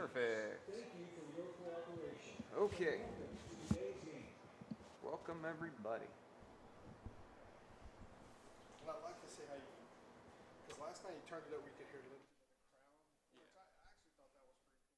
Perfect. Okay. Welcome everybody. And I like to see how you, because last night you turned it up, we could hear a little bit of the crowd, which I actually thought that was pretty cool.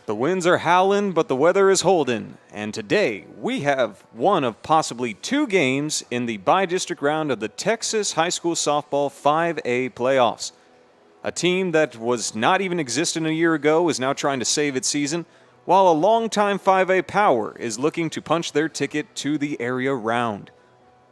The winds are howling, but the weather is holding. And today we have one of possibly two games in the bi-district round of the Texas High School Softball 5A playoffs. A team that was not even existing a year ago is now trying to save its season, while a longtime 5A power is looking to punch their ticket to the area round.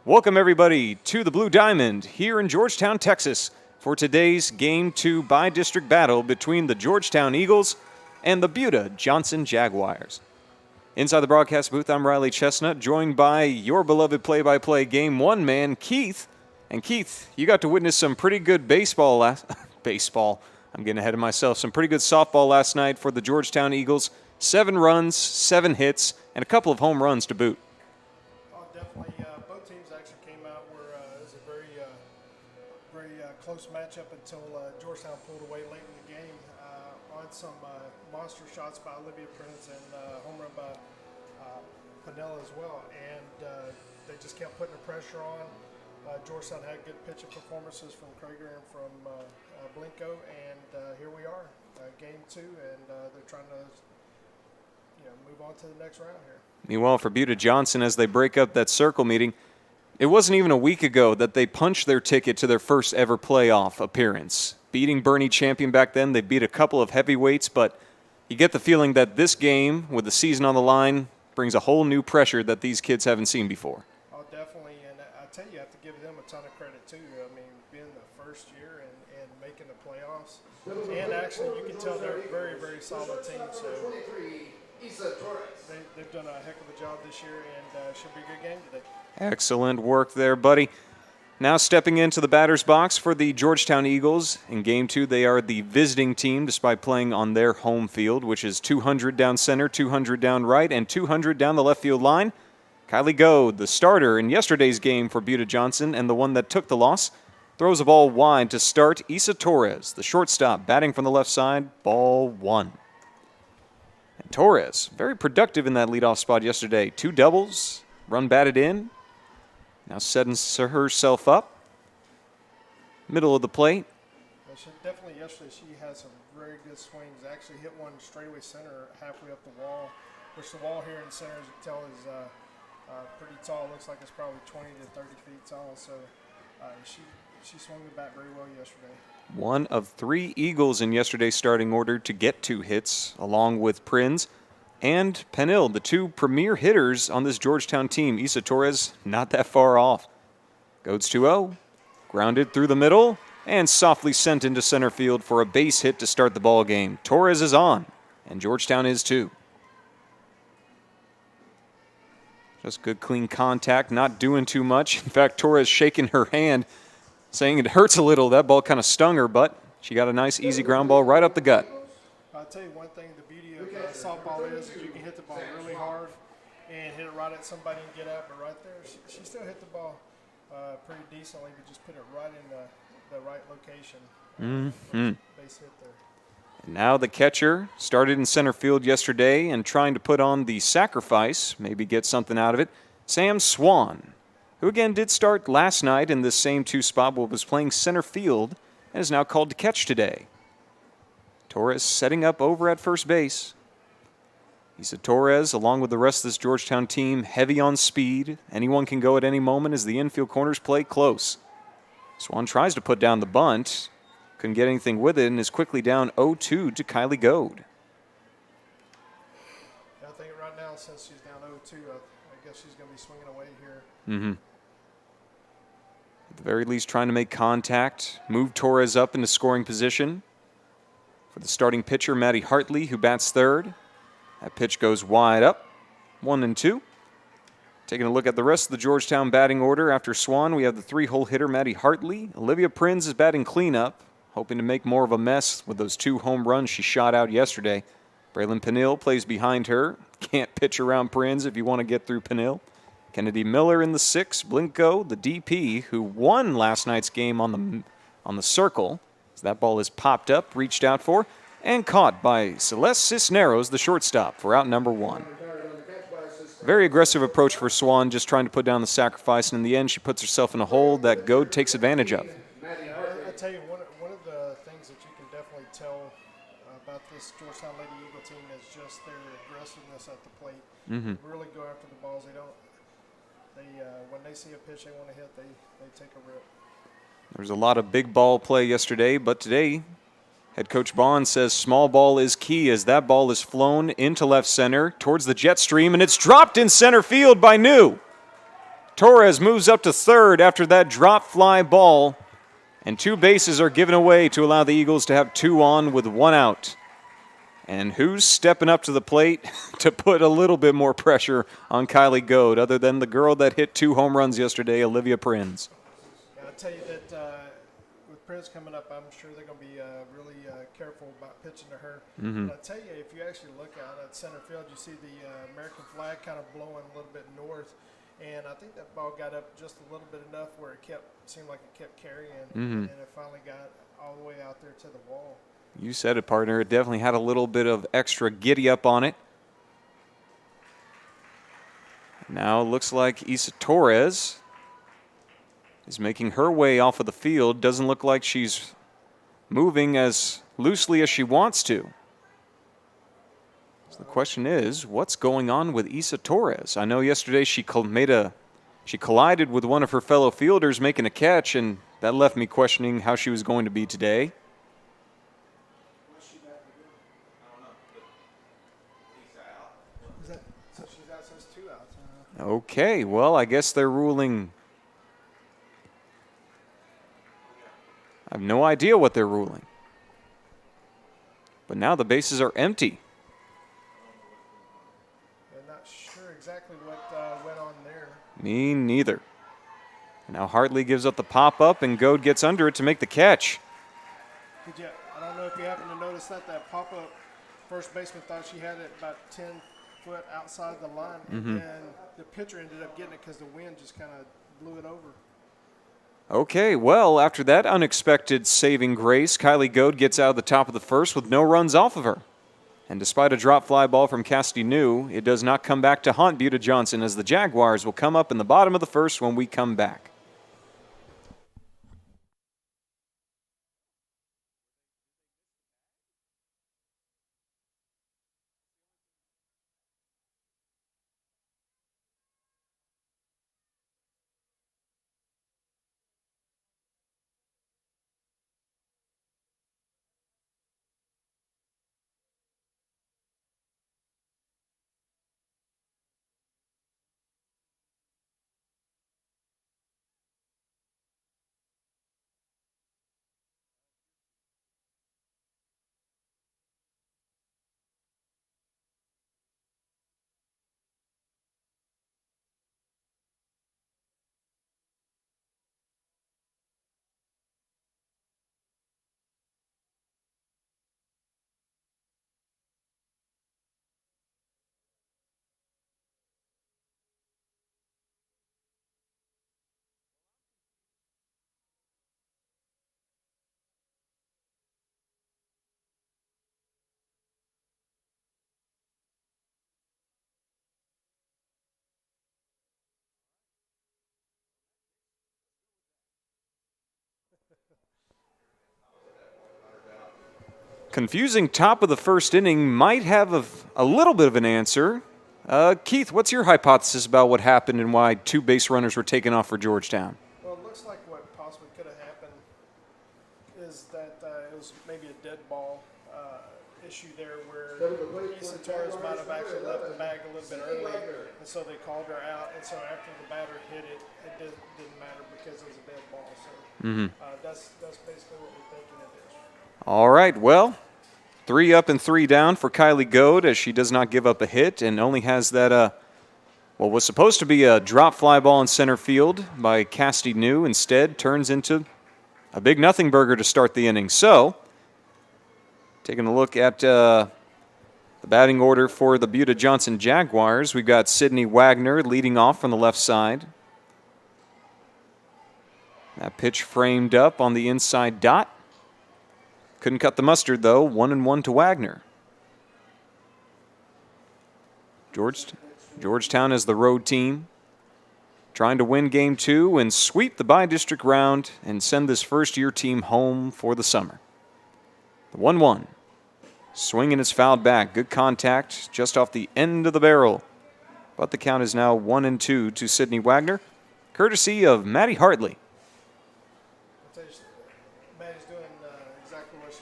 Welcome everybody to the Blue Diamond here in Georgetown, Texas, for today's Game 2 bi-district battle between the Georgetown Eagles and the Johnson Jaguars. Inside the broadcast booth, I'm Riley Chestnut, joined by your beloved play-by-play Game 1 man, Keith. And Keith, you got to witness some pretty good baseball I'm getting ahead of myself. Some pretty good softball last night for the Georgetown Eagles. 7 runs, 7 hits, and a couple of home runs to boot. Oh, definitely. Both teams actually came out where it was a very close matchup until Georgetown pulled away late in the game on some monster shots by Olivia Prince and home run by Panella as well. And they just kept putting the pressure on. Georgetown had good pitching performances from Krager and from Blinko, and here we are, Game 2, and they're trying to move on to the next round here. Meanwhile, for Johnson, as they break up that circle meeting, it wasn't even a week ago that they punched their ticket to their first ever playoff appearance. Beating Bernie Champion back then, they beat a couple of heavyweights, but you get the feeling that this game, with the season on the line, brings a whole new pressure that these kids haven't seen before. Oh, definitely, and I tell you, I have to give them a ton of credit, too. I mean, being the first year and making the playoffs, and actually, you can tell they're a very, very solid team, so they've done a heck of a job this year, and should be a good game today. Excellent work there, buddy. Now stepping into the batter's box for the Georgetown Eagles. In Game 2, they are the visiting team despite playing on their home field, which is 200 down center, 200 down right, and 200 down the left field line. Kylie Goad, the starter in yesterday's game for Johnson and the one that took the loss, throws a ball wide to start. Isa Torres, the shortstop, batting from the left side, ball 1. And Torres, very productive in that leadoff spot yesterday. 2 doubles, run batted in. Now setting herself up. Middle of the plate. Well, definitely yesterday she had some very good swings. Actually hit one straightaway center halfway up the wall, which the wall here in center, as you can tell, is pretty tall. Looks like it's probably 20 to 30 feet tall. So she swung the bat very well yesterday. One of 3 Eagles in yesterday's starting order to get 2 hits, along with Prinz and Penill, the 2 premier hitters on this Georgetown team. Isa Torres not that far off. Goes 2-0, grounded through the middle, and softly sent into center field for a base hit to start the ball game. Torres is on, and Georgetown is too. Just good clean contact, not doing too much. In fact, Torres shaking her hand, saying it hurts a little. That ball kind of stung her, but she got a nice easy ground ball right up the gut. I'll tell you one thing, the beauty of softball is you can hit the ball really hard and hit it right at somebody and get out, but right there, she still hit the ball pretty decently, but just put it right in the right location. Base hit there. And now the catcher started in center field yesterday and trying to put on the sacrifice, maybe get something out of it. Sam Swan, who again did start last night in this same 2 spot, but was playing center field and is now called to catch today. Torres setting up over at first base. Isa Torres, along with the rest of this Georgetown team, heavy on speed. Anyone can go at any moment as the infield corners play close. Swan tries to put down the bunt. Couldn't get anything with it and is quickly down 0-2 to Kylie Goad. I think right now, since she's down 0-2, I guess she's going to be swinging away here. At the very least, trying to make contact. Move Torres up into scoring position. For the starting pitcher, Maddie Hartley, who bats third. That pitch goes wide up, 1-2. Taking a look at the rest of the Georgetown batting order. After Swan, we have the 3-hole hitter, Maddie Hartley. Olivia Prinz is batting cleanup, hoping to make more of a mess with those 2 home runs she shot out yesterday. Braylon Penill plays behind her. Can't pitch around Prinz if you want to get through Penill. Kennedy Miller in the 6. Blinko, the DP, who won last night's game on the circle. So that ball is popped up, reached out for, and caught by Celeste Cisneros, the shortstop, for out number 1. Very aggressive approach for Swan, just trying to put down the sacrifice, and in the end she puts herself in a hole that Goad takes advantage of. I tell you, one of the things that you can definitely tell about this Georgetown Lady Eagle team is just their aggressiveness at the plate. Really go after the balls. When they see a pitch they want to hit, they take a rip. There was a lot of big ball play yesterday, but today head coach Bond says small ball is key as that ball is flown into left center towards the jet stream, and it's dropped in center field by New. Torres moves up to third after that drop fly ball, and 2 bases are given away to allow the Eagles to have 2 on with 1 out. And who's stepping up to the plate to put a little bit more pressure on Kylie Goad other than the girl that hit 2 home runs yesterday, Olivia Prinz? Yeah, I'll tell you that with Prinz coming up, I'm sure they're going to be really careful about pitching to her. But I'll tell you, if you actually look out at center field, you see the American flag kind of blowing a little bit north. And I think that ball got up just a little bit enough where it seemed like it kept carrying, and it finally got all the way out there to the wall. You said it, partner. It definitely had a little bit of extra giddy up on it. Now it looks like Isa Torres is making her way off of the field. Doesn't look like she's moving as loosely as she wants to. So the question is, what's going on with Isa Torres? I know yesterday she collided with one of her fellow fielders making a catch, and that left me questioning how she was going to be today. So she's out, so it's 2 outs. Okay, well, I guess they're ruling. I have no idea what they're ruling. But now the bases are empty. I'm not sure exactly what went on there. Me neither. Now Hartley gives up the pop-up, and Goad gets under it to make the catch. I don't know if you happen to notice that pop-up, first baseman thought she had it about 10 foot outside the line, and the pitcher ended up getting it because the wind just kind of blew it over. Okay, well, after that unexpected saving grace, Kylie Goad gets out of the top of the first with no runs off of her. And despite a drop fly ball from Cassidy New, it does not come back to haunt Buda Johnson, as the Jaguars will come up in the bottom of the first when we come back. Confusing top of the first inning might have a little bit of an answer. Keith, what's your hypothesis about what happened and why 2 base runners were taken off for Georgetown? Well, it looks like what possibly could have happened is that it was maybe a dead ball issue there where Isa Torres might have actually left the bag a little bit early, and so they called her out. And so after the batter hit it, it didn't matter because it was a dead ball. So that's basically what we're thinking it is. All right, well, 3 up and 3 down for Kylie Goad as she does not give up a hit and only has that, what was supposed to be a drop fly ball in center field by Cassidy New instead turns into a big nothing burger to start the inning. So, taking a look at the batting order for the Buda Johnson Jaguars, we've got Sydney Wagner leading off from the left side. That pitch framed up on the inside dot. Couldn't cut the mustard, though. 1-1 to Wagner. Georgetown is the road team, trying to win Game 2 and sweep the by-district round and send this first-year team home for the summer. The 1-1. Swinging is fouled back. Good contact just off the end of the barrel. But the count is now 1-2 to Sydney Wagner, courtesy of Maddie Hartley. Maddie's doing exactly what she's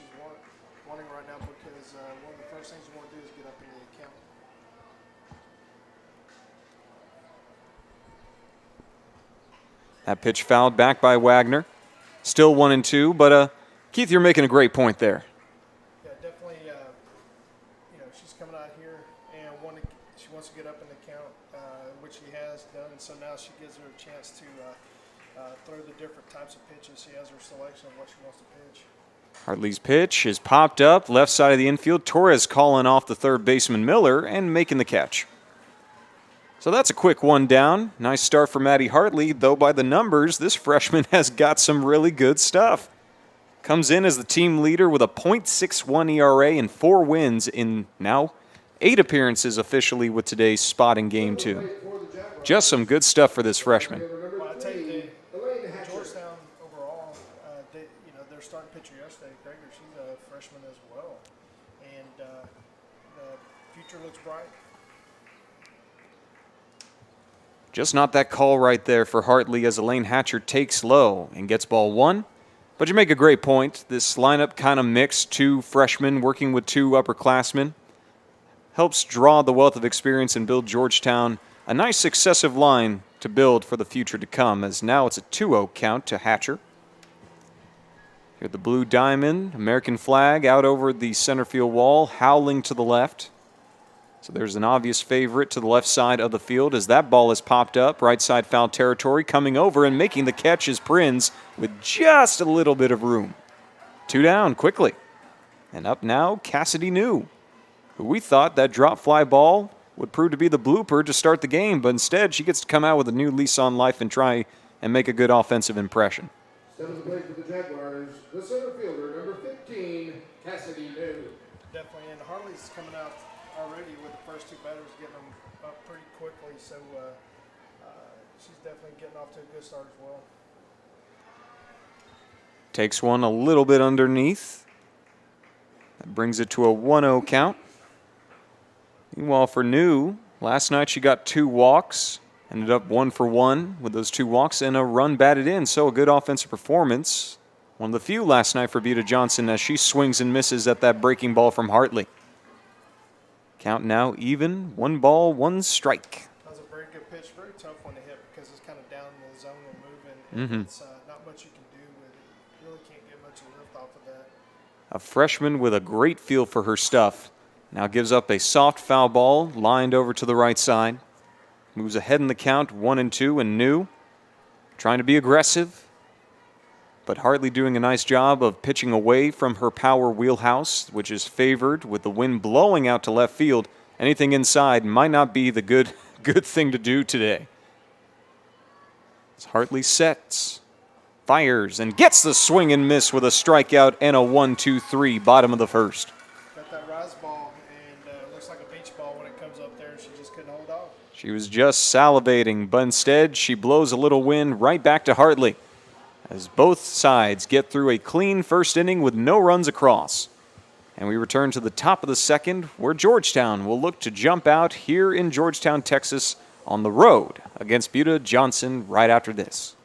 wanting right now because one of the first things you want to do is get up in the account. That pitch fouled back by Wagner. Still 1-2, but Keith, you're making a great point there. Yeah, definitely. She's coming out here and she wants to get up in the count, which she has done. So now she gives her a chance to throw the different types of pitches. She has her selection of what she wants to pitch. Hartley's pitch is popped up, left side of the infield. Torres calling off the third baseman Miller and making the catch. So that's a quick one down. Nice start for Maddie Hartley, though by the numbers, this freshman has got some really good stuff. Comes in as the team leader with a .61 ERA and 4 wins in now 8 appearances officially with today's spot in Game 2. Just some good stuff for this freshman. Well, I tell you, Georgetown overall, their starting pitcher yesterday, Gregor, she's a freshman as well. And the future looks bright. Just not that call right there for Hartley as Elaine Hatcher takes low and gets ball 1. But you make a great point. This lineup kind of mixed, 2 freshmen working with 2 upperclassmen. Helps draw the wealth of experience and build Georgetown a nice successive line to build for the future to come, as now it's a 2-0 count to Hatcher. Here the blue diamond, American flag out over the center field wall, howling to the left. So there's an obvious favorite to the left side of the field as that ball is popped up. Right side foul territory. Coming over and making the catch is Prinz with just a little bit of room. 2 down quickly. And up now, Cassidy New, who we thought that drop fly ball would prove to be the blooper to start the game, but instead she gets to come out with a new lease on life and try and make a good offensive impression. Steps the plate for the Jaguars, the center fielder, number 15, Cassidy New. Definitely, and Hartley's coming out already with the first 2 batters, getting them up pretty quickly, so she's definitely getting off to a good start as well. Takes one a little bit underneath. That brings it to a 1-0 count. Meanwhile, for New, last night she got 2 walks, ended up 1 for 1 with those 2 walks and a run batted in, so a good offensive performance. One of the few last night for Buda Johnson as she swings and misses at that breaking ball from Hartley. Count now even, 1 ball, 1 strike. That was a very good pitch, very tough one to hit because it's kind of down in the zone and moving. And it's not much you can do with it. You really can't get much lift off of that. A freshman with a great feel for her stuff. Now gives up a soft foul ball, lined over to the right side. Moves ahead in the count, 1-2, and New trying to be aggressive. But Hartley doing a nice job of pitching away from her power wheelhouse, which is favored with the wind blowing out to left field. Anything inside might not be the good thing to do today. As Hartley sets, fires, and gets the swing and miss with a strikeout and a 1-2-3, bottom of the first. Got that rise ball, and it looks like a beach ball when it comes up there, and she just couldn't hold off. She was just salivating, but instead she blows a little wind right back to Hartley, as both sides get through a clean first inning with no runs across. And we return to the top of the second, where Georgetown will look to jump out here in Georgetown, Texas, on the road against Buda Johnson right after this.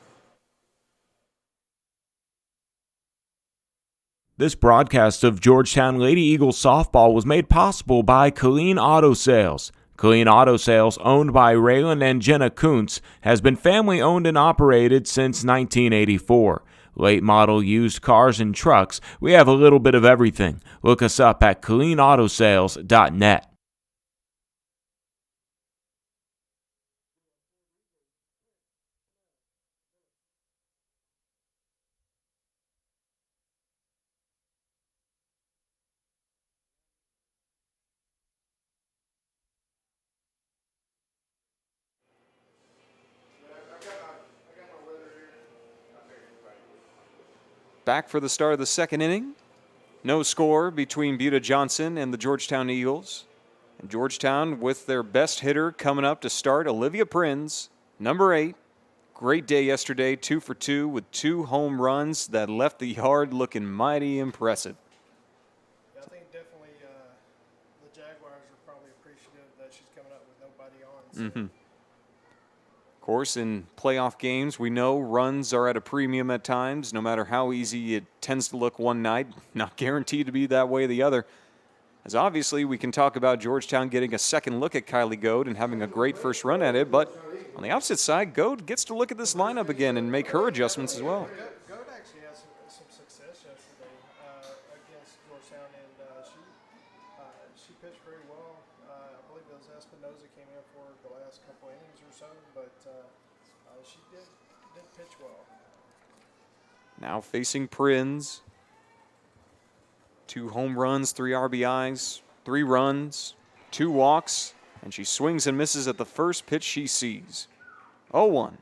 This broadcast of Georgetown Lady Eagles softball was made possible by Colleen Auto Sales. Colleen Auto Sales, owned by Raylan and Jenna Kuntz, has been family-owned and operated since 1984. Late model used cars and trucks, we have a little bit of everything. Look us up at ColleenAutoSales.net. Back for the start of the second inning. No score between Buda Johnson and the Georgetown Eagles. And Georgetown with their best hitter coming up to start, Olivia Prinz, number 8. Great day yesterday, 2 for 2 with 2 home runs that left the yard looking mighty impressive. Yeah, I think definitely Of course, in playoff games, we know runs are at a premium at times. No matter how easy it tends to look one night, not guaranteed to be that way the other. As obviously, we can talk about Georgetown getting a second look at Kylie Goad and having a great first run at it, but on the opposite side, Goad gets to look at this lineup again and make her adjustments as well. Goad actually has some success yesterday against Georgetown, and she pitched very well. I believe it was Espinoza came in for the last couple innings or so, but she did pitch well. Now facing Prinz. 2 home runs, 3 RBIs, 3 runs, 2 walks, and she swings and misses at the first pitch she sees. 0-1.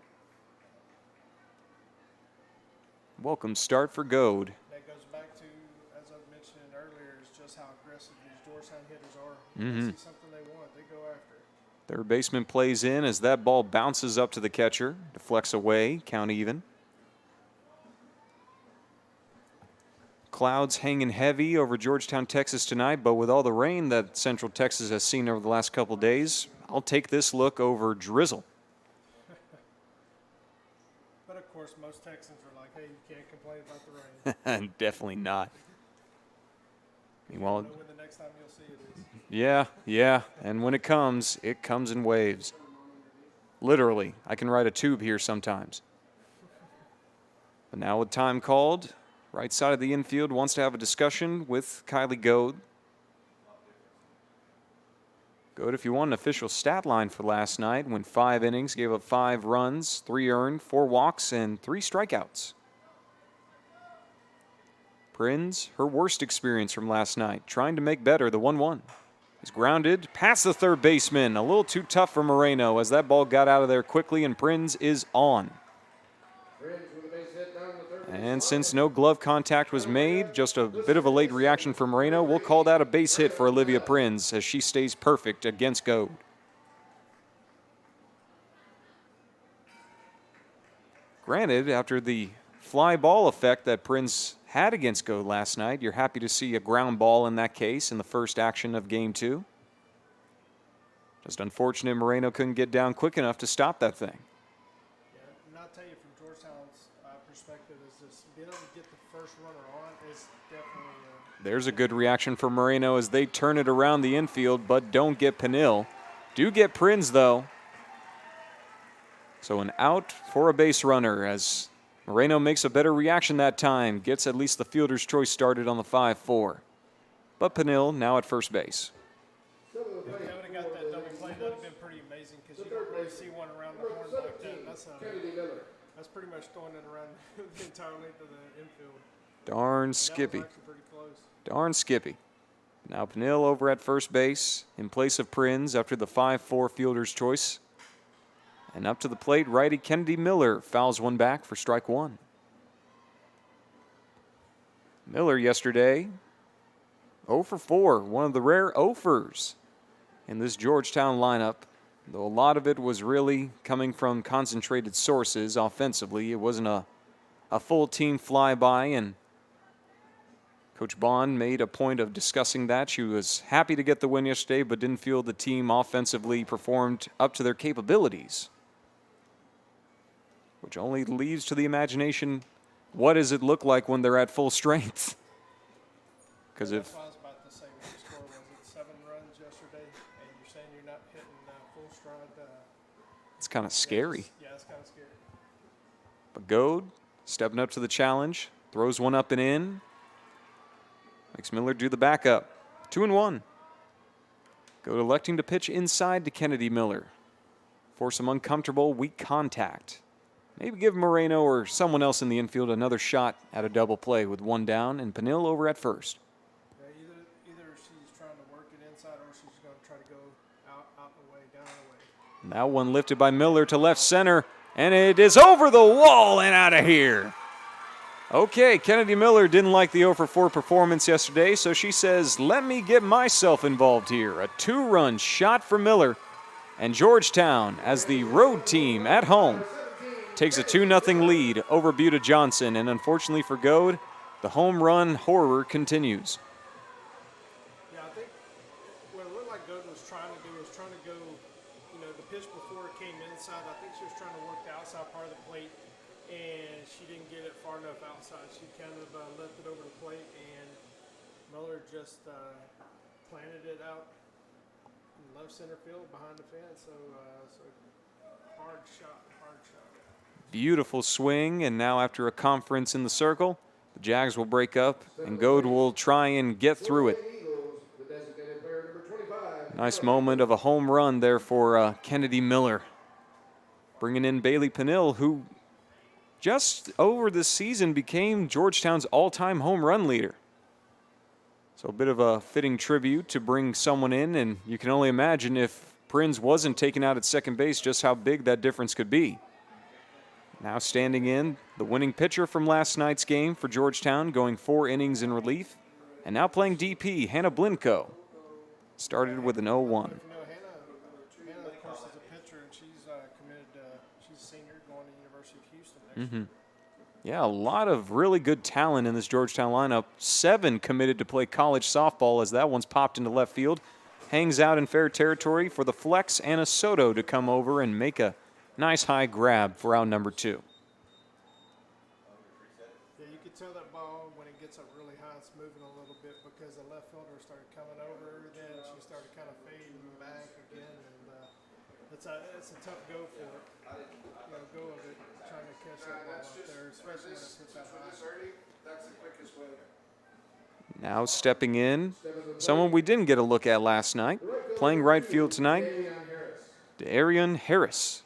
Welcome start for Goad. That goes back to, as I mentioned earlier, is just how aggressive these Georgetown hitters are. They see something they want, they go after it. Third baseman plays in as that ball bounces up to the catcher, deflects away, count even. Clouds hanging heavy over Georgetown, Texas tonight, but with all the rain that Central Texas has seen over the last couple of days, I'll take this look over drizzle. But of course, most Texans are like, hey, you can't complain about the rain. Definitely not. Meanwhile, You know when the next time you'll see it is. yeah, and when it comes in waves. Literally, I can ride a tube here sometimes. But now with time called, right side of the infield wants to have a discussion with Kylie Goad. Goad, if you want an official stat line for last night, went 5 innings, gave up 5 runs, 3 earned, 4 walks, and 3 strikeouts. Prinz, her worst experience from last night, trying to make better, the 1-1. Is grounded past the third baseman. A little too tough for Moreno as that ball got out of there quickly, and Prinz is on. And since no glove contact was made, just a bit of a late reaction for Moreno, we'll call that a base hit for Olivia Prinz as she stays perfect against Goad. Granted, after the fly ball effect that Prinz had against Goad last night, you're happy to see a ground ball in that case in the first action of Game 2. Just unfortunate Moreno couldn't get down quick enough to stop that thing. And I'll tell you from Georgetown's perspective is this, being able to get the first runner on is definitely There's a good reaction for Moreno as they turn it around the infield, but don't get Penill. Do get Prinz, though. So an out for a base runner as Moreno makes a better reaction that time, gets at least the fielder's choice started on the 5-4. But Penill now at first base. if they would have got that double play, that would have been pretty amazing because you don't really see one around the horn like that. That's pretty much throwing it around the entire length of the infield. Darn That Skippy. was actually pretty close. Darn Skippy. Now Penill over at first base in place of Prinz after the 5-4 fielder's choice. And up to the plate, righty Kennedy Miller fouls one back for strike 1. Miller yesterday, 0 for 4, one of the rare 0-fers in this Georgetown lineup. Though a lot of it was really coming from concentrated sources offensively. It wasn't a full team flyby, and Coach Bond made a point of discussing that. She was happy to get the win yesterday, but didn't feel the team offensively performed up to their capabilities. Which only leaves to the imagination, what does it look like when they're at full strength? Because if That's what I was about to say. What the score was it 7 runs yesterday, and you're saying you're not hitting full stride. it's kind of scary. Yeah, it's kind of scary. But Goad stepping up to the challenge, throws one up and in. Makes Miller do the backup. 2-1. Goad electing to pitch inside to Kennedy Miller. For some uncomfortable, weak contact. Maybe give Moreno or someone else in the infield another shot at a double play with 1 down and Penill over at first. Yeah, either she's trying to work it inside or she's going to try to go out the way, down the way. That one lifted by Miller to left center, and it is over the wall and out of here. Okay, Kennedy Miller didn't like the 0 for 4 performance yesterday, so she says, let me get myself involved here. A 2-run shot for Miller, and Georgetown, as the road team at home, takes a 2-0 lead over Buda Johnson, and unfortunately for Goad, the home run horror continues. Yeah, I think what it looked like Goad was trying to do was trying to go, the pitch before it came inside. I think she was trying to work the outside part of the plate, and she didn't get it far enough outside. She kind of left it over the plate, and Miller just planted it out in left center field behind the fence. So hard shot. Beautiful swing, and now after a conference in the circle, the Jags will break up, and Goad will try and get through it. Nice moment of a home run there for Kennedy Miller. Bringing in Bailey Penill, who just over this season became Georgetown's all-time home run leader. So a bit of a fitting tribute to bring someone in, and you can only imagine if Prinz wasn't taken out at second base just how big that difference could be. Now standing in, the winning pitcher from last night's game for Georgetown, going 4 innings in relief, and now playing DP, Hannah Blinko. Started with an 0-1. You know, Hannah, of course, is a pitcher, and she's committed. She's a senior going to the University of Houston next year. Yeah, a lot of really good talent in this Georgetown lineup. 7 committed to play college softball as that one's popped into left field. Hangs out in fair territory for the flex Anna Soto to come over and make a nice high grab for out number 2. Yeah, you can tell that ball when it gets up really high, it's moving a little bit because the left fielder started coming over, then she started kind of fading back again, and it's a tough go for it. You know, go of it, trying to catch that ball out there, especially when it's hit that high. That's the quickest way. Now stepping in, someone we didn't get a look at last night, playing right field tonight, Darian Harris.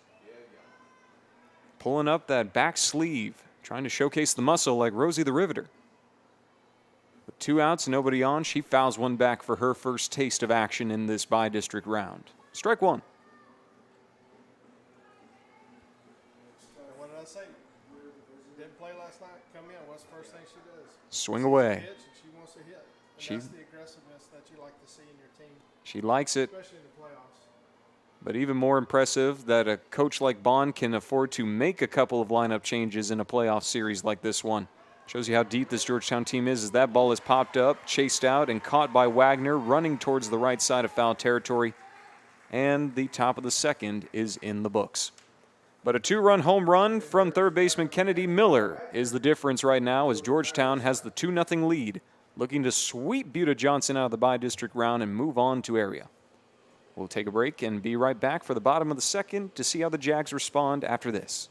Pulling up that back sleeve, trying to showcase the muscle like Rosie the Riveter. With 2 outs, nobody on, she fouls one back for her first taste of action in this by-district round. Strike 1. What did I say? Didn't play last night. Come in. What's the first thing she does? Swing away. Pitch, and she wants to hit. And that's the aggressiveness that you like to see in your team, She likes it. especially in the playoffs. But even more impressive that a coach like Bond can afford to make a couple of lineup changes in a playoff series like this one. Shows you how deep this Georgetown team is as that ball is popped up, chased out, and caught by Wagner, running towards the right side of foul territory. And the top of the second is in the books. But a 2-run home run from third baseman Kennedy Miller is the difference right now as Georgetown has the 2-0 lead, looking to sweep Buda Johnson out of the by-district round and move on to area. We'll take a break and be right back for the bottom of the second to see how the Jags respond after this.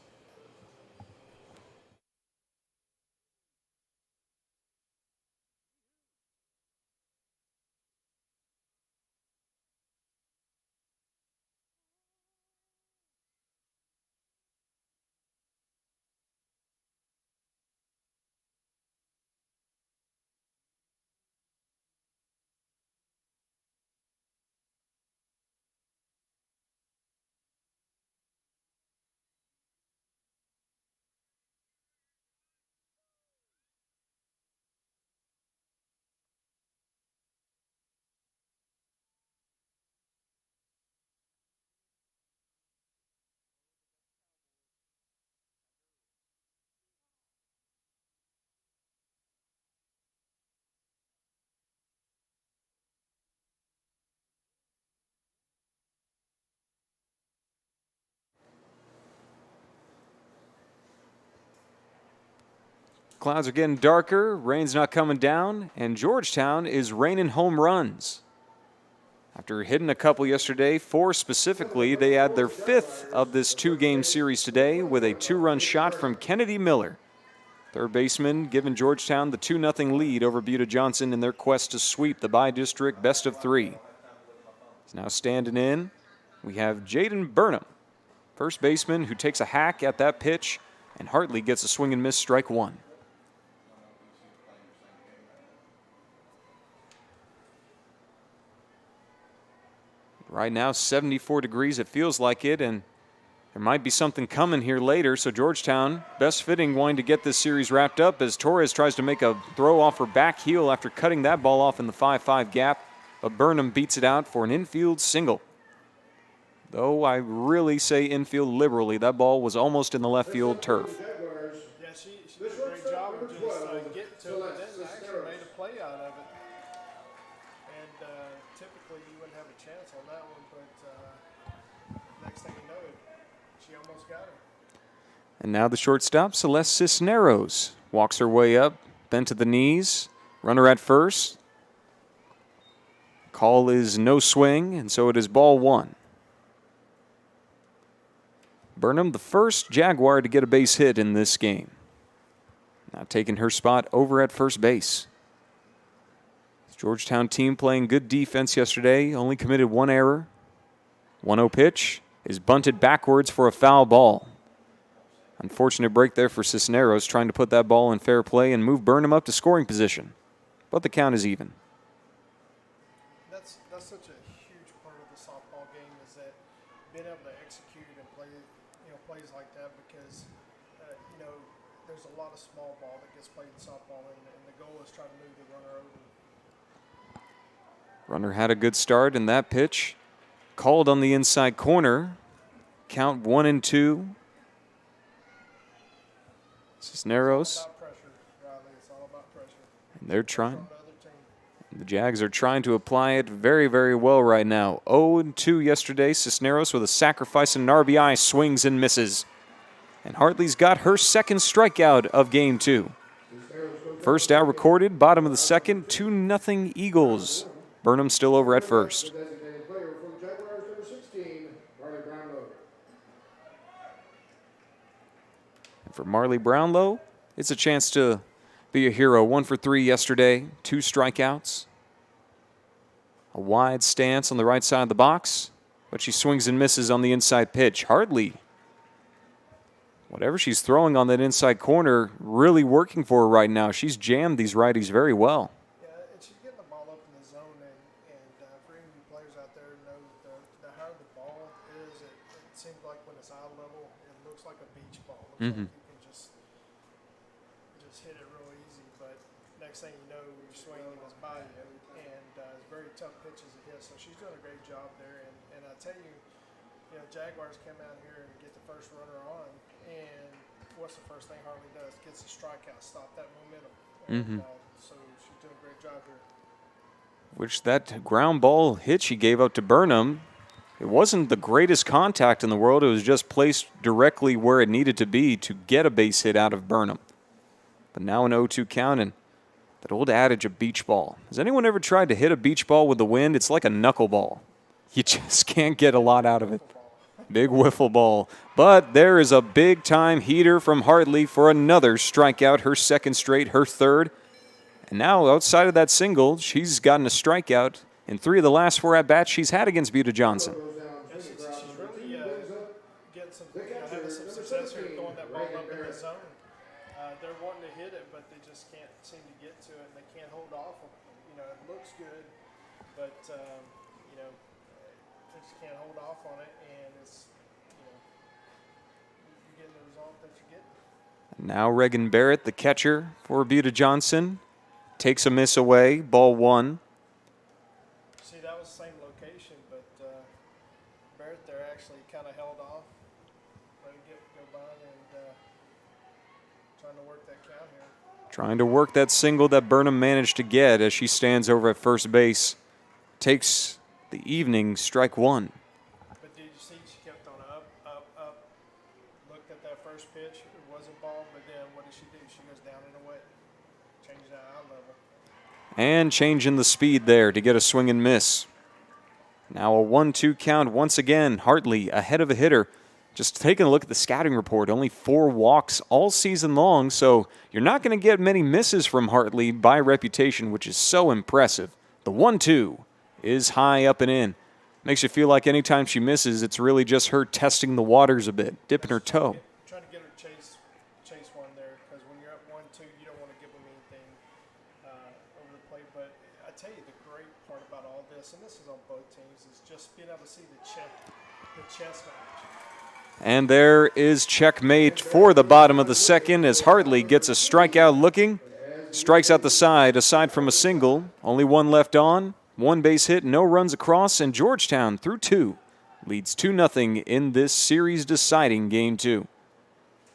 Clouds are getting darker, rain's not coming down, and Georgetown is raining home runs. After hitting a couple yesterday, 4 specifically, they had their 5th of this 2-game series today with a 2-run shot from Kennedy Miller. Third baseman giving Georgetown the 2-0 lead over Buda Johnson in their quest to sweep the by-district best of 3. He's now standing in. We have Jaden Burnham, first baseman, who takes a hack at that pitch, and Hartley gets a swing and miss, strike 1. Right now, 74 degrees, it feels like it, and there might be something coming here later. So Georgetown, best fitting, wanting to get this series wrapped up as Torres tries to make a throw off her back heel after cutting that ball off in the 5-5 gap. But Burnham beats it out for an infield single. Though I really say infield liberally, that ball was almost in the left field turf. Yeah, she did a great job of just getting to it and actually made a play out of it. And typically you wouldn't have a chance on that one, but next thing She almost got her. And now the shortstop, Celeste Cisneros, walks her way up, bent to the knees. Runner at first. Call is no swing, and so it is ball one. Burnham, the first Jaguar to get a base hit in this game. Now taking her spot over at first base. The Georgetown team playing good defense yesterday, only committed one error. 1-0 pitch is bunted backwards for a foul ball. Unfortunate break there for Cisneros, trying to put that ball in fair play and move Burnham up to scoring position. But the count is even. That's such a huge part of the softball game, is that being able to execute and play, plays like that, because there's a lot of small ball that gets played in softball, and the goal is trying to move the runner over. Runner had a good start, and that pitch called on the inside corner. Count 1-2. Cisneros. It's all about pressure, Riley. It's all about pressure. And they're trying. On the other team. The Jags are trying to apply it very, very well right now. 0-2 yesterday. Cisneros with a sacrifice and an RBI swings and misses. And Hartley's got her second strikeout of game two. First out recorded, bottom of the second, 2-0 Eagles. Burnham still over at first. Designated player for the Jaguars, number 16, Marley Brownlow. And for Marley Brownlow, it's a chance to be a hero. 1 for 3 yesterday, 2 strikeouts. A wide stance on the right side of the box, but she swings and misses on the inside pitch. Hartley, whatever she's throwing on that inside corner, really working for her right now. She's jammed these righties very well. Yeah, and she's getting the ball up in the zone, and for any players out there know the higher the ball is, it seems like when it's eye level, it looks like a beach ball. It looks like you can just hit it real easy, but next thing you know, you're swinging his body, and it's very tough pitches to hit. So she's doing a great job there, and I tell you, Jaguars come out here and get the first runner on, and what's the first thing Hartley does? Gets a strikeout, stop that momentum. And, so she's doing a great job here. Which that ground ball hit she gave up to Burnham, it wasn't the greatest contact in the world. It was just placed directly where it needed to be to get a base hit out of Burnham. But now an 0-2 count, and that old adage of beach ball. Has anyone ever tried to hit a beach ball with the wind? It's like a knuckleball. You just can't get a lot out of it. Big wiffle ball. But there is a big-time heater from Hartley for another strikeout, her second straight, her third. And now outside of that single, she's gotten a strikeout in 3 of the last 4 at-bats she's had against Buda Johnson. She's really getting having some success here throwing that ball up in the zone. They're wanting to hit it, but they just can't seem to get to it, and they can't hold off on it. It looks good, but they just can't hold off on it, and it's you're getting the result that you're getting. Now Reagan Barrett, the catcher for Buda Johnson, takes a miss away, ball 1. See, that was the same location, but Barrett there actually kind of held off, let it go by, and trying to work that count here. Trying to work that single that Burnham managed to get as she stands over at first base. Takes the evening, strike 1. But did you see she kept on up, looked at that first pitch, it wasn't ball, but then what did she do? She goes down and away, change that eye level. And changing the speed there to get a swing and miss. Now a 1-2 count once again. Hartley ahead of a hitter. Just taking a look at the scouting report, only 4 walks all season long, so you're not going to get many misses from Hartley by reputation, which is so impressive. The 1-2 is high up and in. Makes you feel like anytime she misses, it's really just her testing the waters a bit, dipping her toe. Trying to get her chase one there, because when you're up 1-2, you don't want to give them anything over the plate. But I tell you, the great part about all this, and this is on both teams, is just being able to see the chess match. And there is checkmate for the bottom of the second as Hartley gets a strikeout looking. Strikes out the side, aside from a single. Only 1 left on. 1 base hit, no runs across, and Georgetown through 2 leads 2-0 in this series deciding game 2.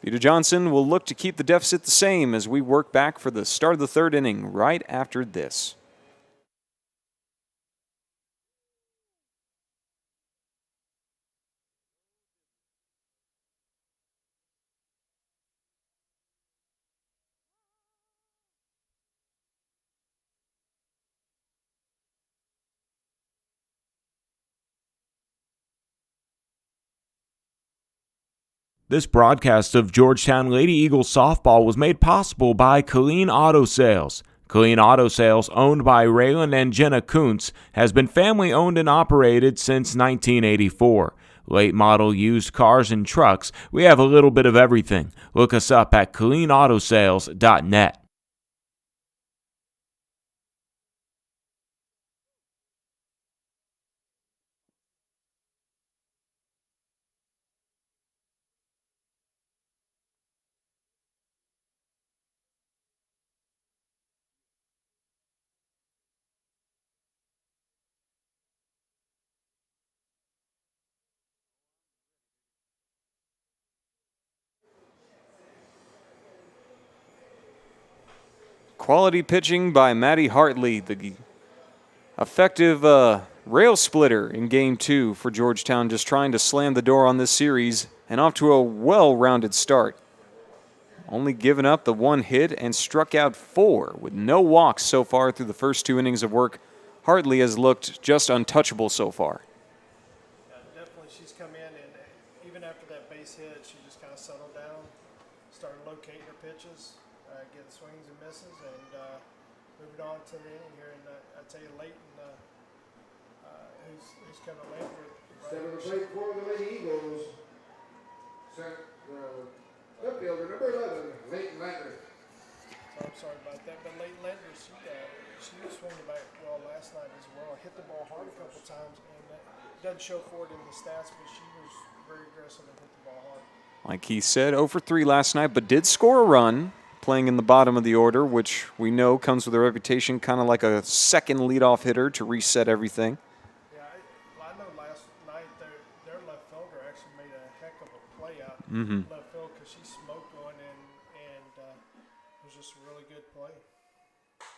Buda Johnson will look to keep the deficit the same as we work back for the start of the 3rd inning right after this. This broadcast of Georgetown Lady Eagles softball was made possible by Colleen Auto Sales. Colleen Auto Sales, owned by Raylan and Jenna Kuntz, has been family owned and operated since 1984. Late model used cars and trucks, we have a little bit of everything. Look us up at ColleenAutosales.net. Quality pitching by Maddie Hartley, the effective rail splitter in Game 2 for Georgetown, just trying to slam the door on this series and off to a well-rounded start. Only given up the one hit and struck out 4 with no walks so far through the first 2 innings of work. Hartley has looked just untouchable so far. Yeah, definitely, she's come in, and even after that base hit, she just kind of settled down, started locating her pitches, getting swings and misses, and moving on to the inning here. And I tell you, Leighton, who's kind of late for Stepping the plate for the Lady Eagles. Left fielder number 11, Leighton Landry. So I'm sorry about that, but Leighton Landry, she was swinging back well last night as well. Hit the ball hard a couple times, and that doesn't show for it in the stats, but she was very aggressive and hit the ball hard. Like he said, 0 for 3 last night, but did score a run, playing in the bottom of the order, which we know comes with a reputation, kind of like a second leadoff hitter to reset everything. Yeah, I know last night their left fielder actually made a heck of a play out left field because she smoked one, and it was just a really good play,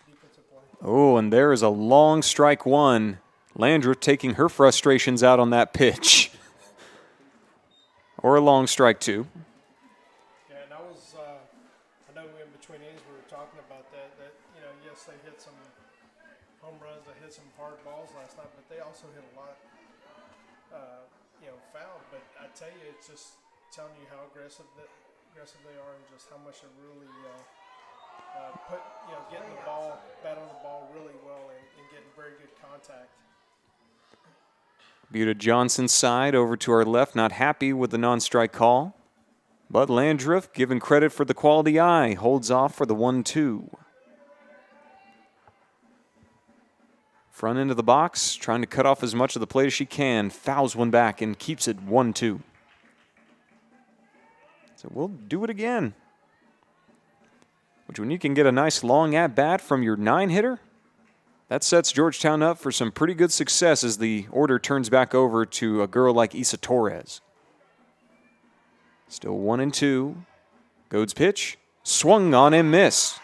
defensive play. Oh, and there is a long strike 1. Landreth taking her frustrations out on that pitch. Or a long strike 2. Yeah, and I know in between innings we were talking about that, yes, they hit some home runs, they hit some hard balls last night, but they also hit a lot, fouled. But I tell you, it's just telling you how aggressive they are, and just how much they really getting the ball, batting the ball really well, and getting very good contact. Buta Johnson's side over to our left, not happy with the non-strike call. But Landreth, given credit for the quality eye, holds off for the 1-2. Front end of the box, trying to cut off as much of the plate as she can. Fouls one back and keeps it 1-2. So we'll do it again. Which, when you can get a nice long at-bat from your 9-hitter, that sets Georgetown up for some pretty good success as the order turns back over to a girl like Isa Torres. Still 1-2. Goads pitch. Swung on and missed.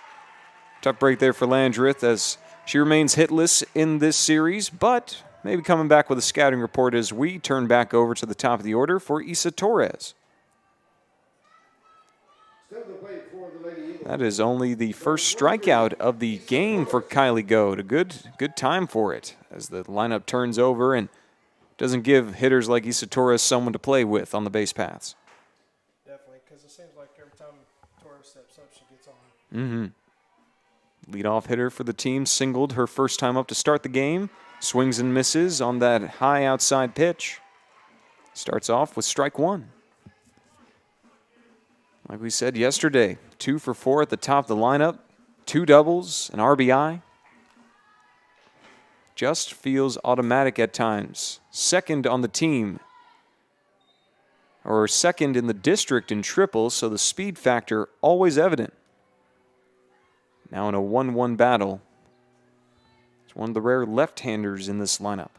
Tough break there for Landreth as she remains hitless in this series, but maybe coming back with a scouting report as we turn back over to the top of the order for Isa Torres. That is only the first strikeout of the game for Kylie Goad. A good time for it as the lineup turns over and doesn't give hitters like Isa Torres someone to play with on the base paths. Definitely, because it seems like every time Torres steps up, she gets on. Leadoff hitter for the team singled her first time up to start the game. Swings and misses on that high outside pitch. Starts off with strike 1. Like we said yesterday, 2 for 4 at the top of the lineup, 2 doubles, an RBI. Just feels automatic at times. Second on the team, or second in the district in triples, so the speed factor always evident. Now in a 1-1 battle. It's one of the rare left-handers in this lineup.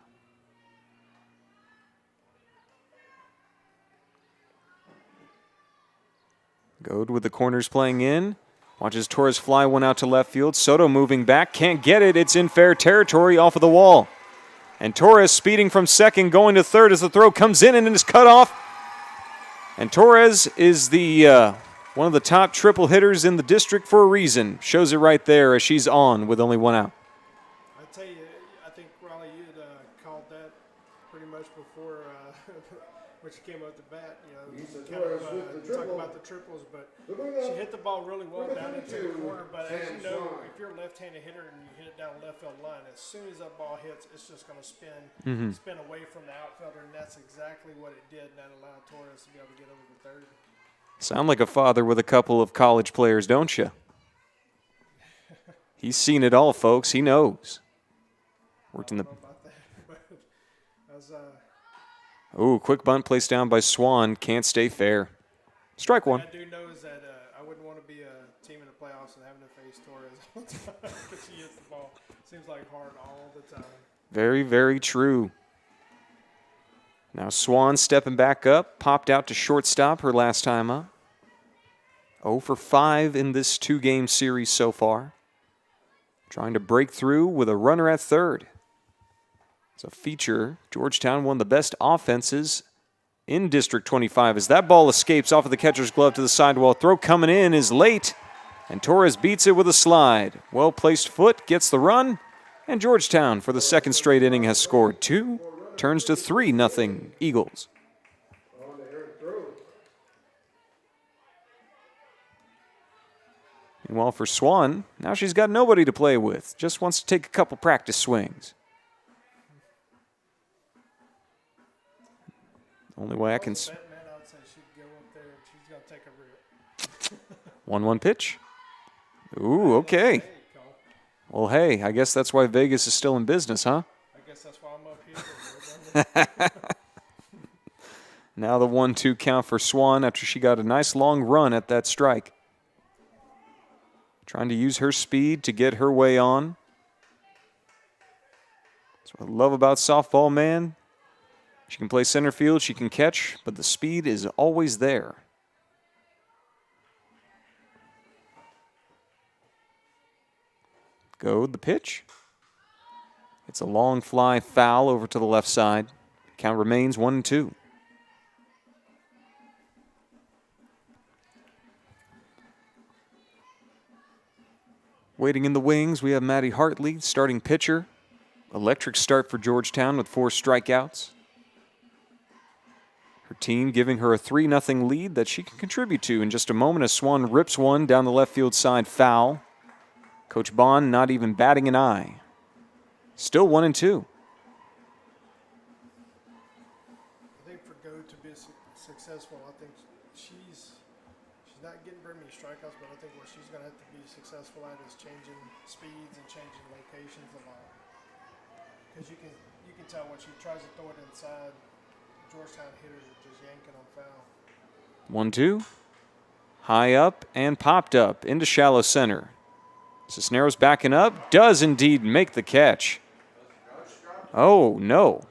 Goad with the corners playing in. Watches Torres fly one out to left field. Soto moving back. Can't get it. It's in fair territory off of the wall. And Torres speeding from second, going to third as the throw comes in and is cut off. And Torres is the one of the top triple hitters in the district for a reason. Shows it right there as she's on with only 1 out. I tell you, I think, Raleigh, you had called that pretty much before when she came up to bat. kind of talk about the triples, but she hit the ball really well down into the corner. But as you know, if you're a left-handed hitter and you hit it down the left field line, as soon as that ball hits, it's just going to spin away from the outfielder, and that's exactly what it did. And that allowed Torres to be able to get over the third. Sound like a father with a couple of college players, don't you? He's seen it all, folks. He knows. Worked in the. Ooh, quick bunt placed down by Swan. Can't stay fair. Strike one. What I do know is that I wouldn't want to be a team in the playoffs and having to face Torres all the time because she hits the ball. Seems like hard all the time. Very, very true. Now Swan stepping back up. Popped out to shortstop her last time up. 0 for 5 in this 2-game series so far. Trying to break through with a runner at third. It's a feature. Georgetown, one of the best offenses in District 25 as that ball escapes off of the catcher's glove to the sidewall. Throw coming in is late, and Torres beats it with a slide. Well-placed foot gets the run, and Georgetown, for the second straight inning, has scored 2, turns to 3-0 Eagles. Meanwhile, for Swan, now she's got nobody to play with. Just wants to take a couple practice swings. Only way I can. 1-1 pitch. Ooh, okay. Well, hey, I guess that's why Vegas is still in business, huh? I guess that's why I'm up here. Now the 1-2 count for Swan after she got a nice long run at that strike. Trying to use her speed to get her way on. That's what I love about softball, man. She can play center field, she can catch, but the speed is always there. Go the pitch. It's a long fly foul over to the left side. Count remains 1-2. Waiting in the wings, we have Maddie Hartley, starting pitcher. Electric start for Georgetown with 4 strikeouts. Her team giving her a 3-0 lead that she can contribute to in just a moment as Swan rips one down the left field side foul. Coach Bond not even batting an eye. Still 1-2. I think for Go to be successful, I think she's not getting very many strikeouts, but I think what she's going to have to be successful at is changing speeds and changing locations a lot. Because you can tell when she tries to throw it inside, Georgetown hitters are just yanking on foul. 1-2. High up and popped up into shallow center. Cisneros backing up. Does indeed make the catch. Oh, no.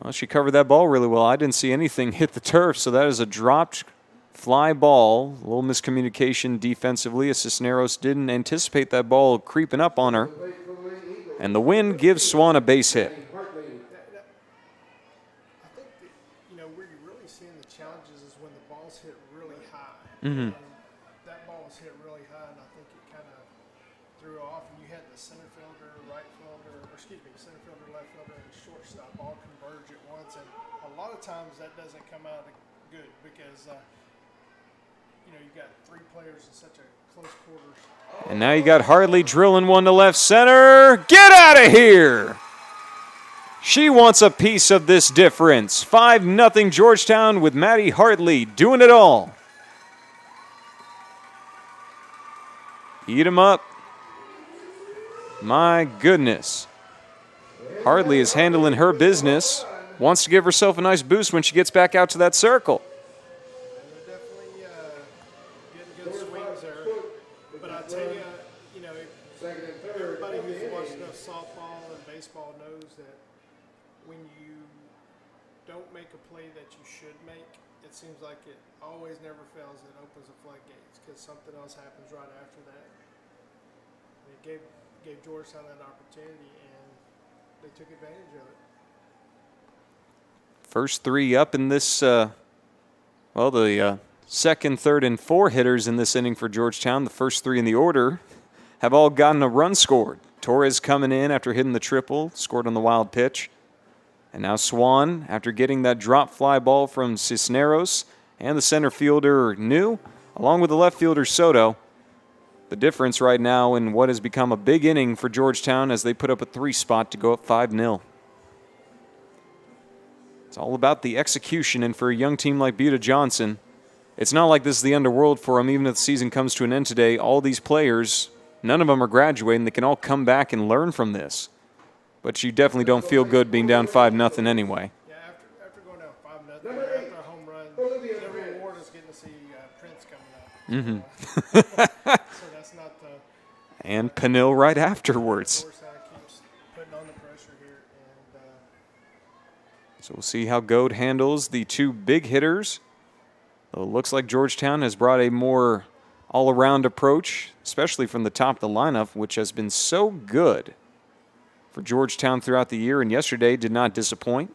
Well, she covered that ball really well. I didn't see anything hit the turf, so that is a dropped fly ball. A little miscommunication defensively as Cisneros didn't anticipate that ball creeping up on her. And the wind gives Swan a base hit. Mm-hmm. That ball was hit really high, and I think it kind of threw off. And you had the center fielder, center fielder, left fielder, and shortstop all converge at once. And a lot of times that doesn't come out good because, you got 3 players in such a close quarters. And now you got Hartley drilling one to left center. Get out of here! She wants a piece of this difference. 5-0 Georgetown with Maddie Hartley doing it all. Eat 'em up. My goodness. Hartley is handling her business. Wants to give herself a nice boost when she gets back out to that circle. They're definitely getting good swings there. But I tell you, everybody who's watched enough softball and baseball knows that when you don't make a play that you should make, it seems like it always never fails. It opens the floodgates because something else happens right after that. And it gave Georgetown that opportunity, and they took advantage of it. First 3 up in this, the second, third, and 4 hitters in this inning for Georgetown. The first 3 in the order have all gotten a run scored. Torres coming in after hitting the triple, scored on the wild pitch. And now Swan, after getting that drop fly ball from Cisneros and the center fielder New, along with the left fielder Soto, the difference right now in what has become a big inning for Georgetown as they put up a 3 spot to go up 5-0. It's all about the execution, and for a young team like Buda Johnson, it's not like this is the underworld for them. Even if the season comes to an end today, all these players, none of them are graduating. They can all come back and learn from this. But you definitely don't feel good being down 5-0 anyway. Yeah, after going down 5-0, after a home run, the reward is getting to see Prince coming up. So that's not the. And Peniel right afterwards. Georgetown keeps putting on the pressure here, and So we'll see how Goad handles the 2 big hitters. Though it looks like Georgetown has brought a more all-around approach, especially from the top of the lineup, which has been so good for Georgetown throughout the year, and yesterday did not disappoint.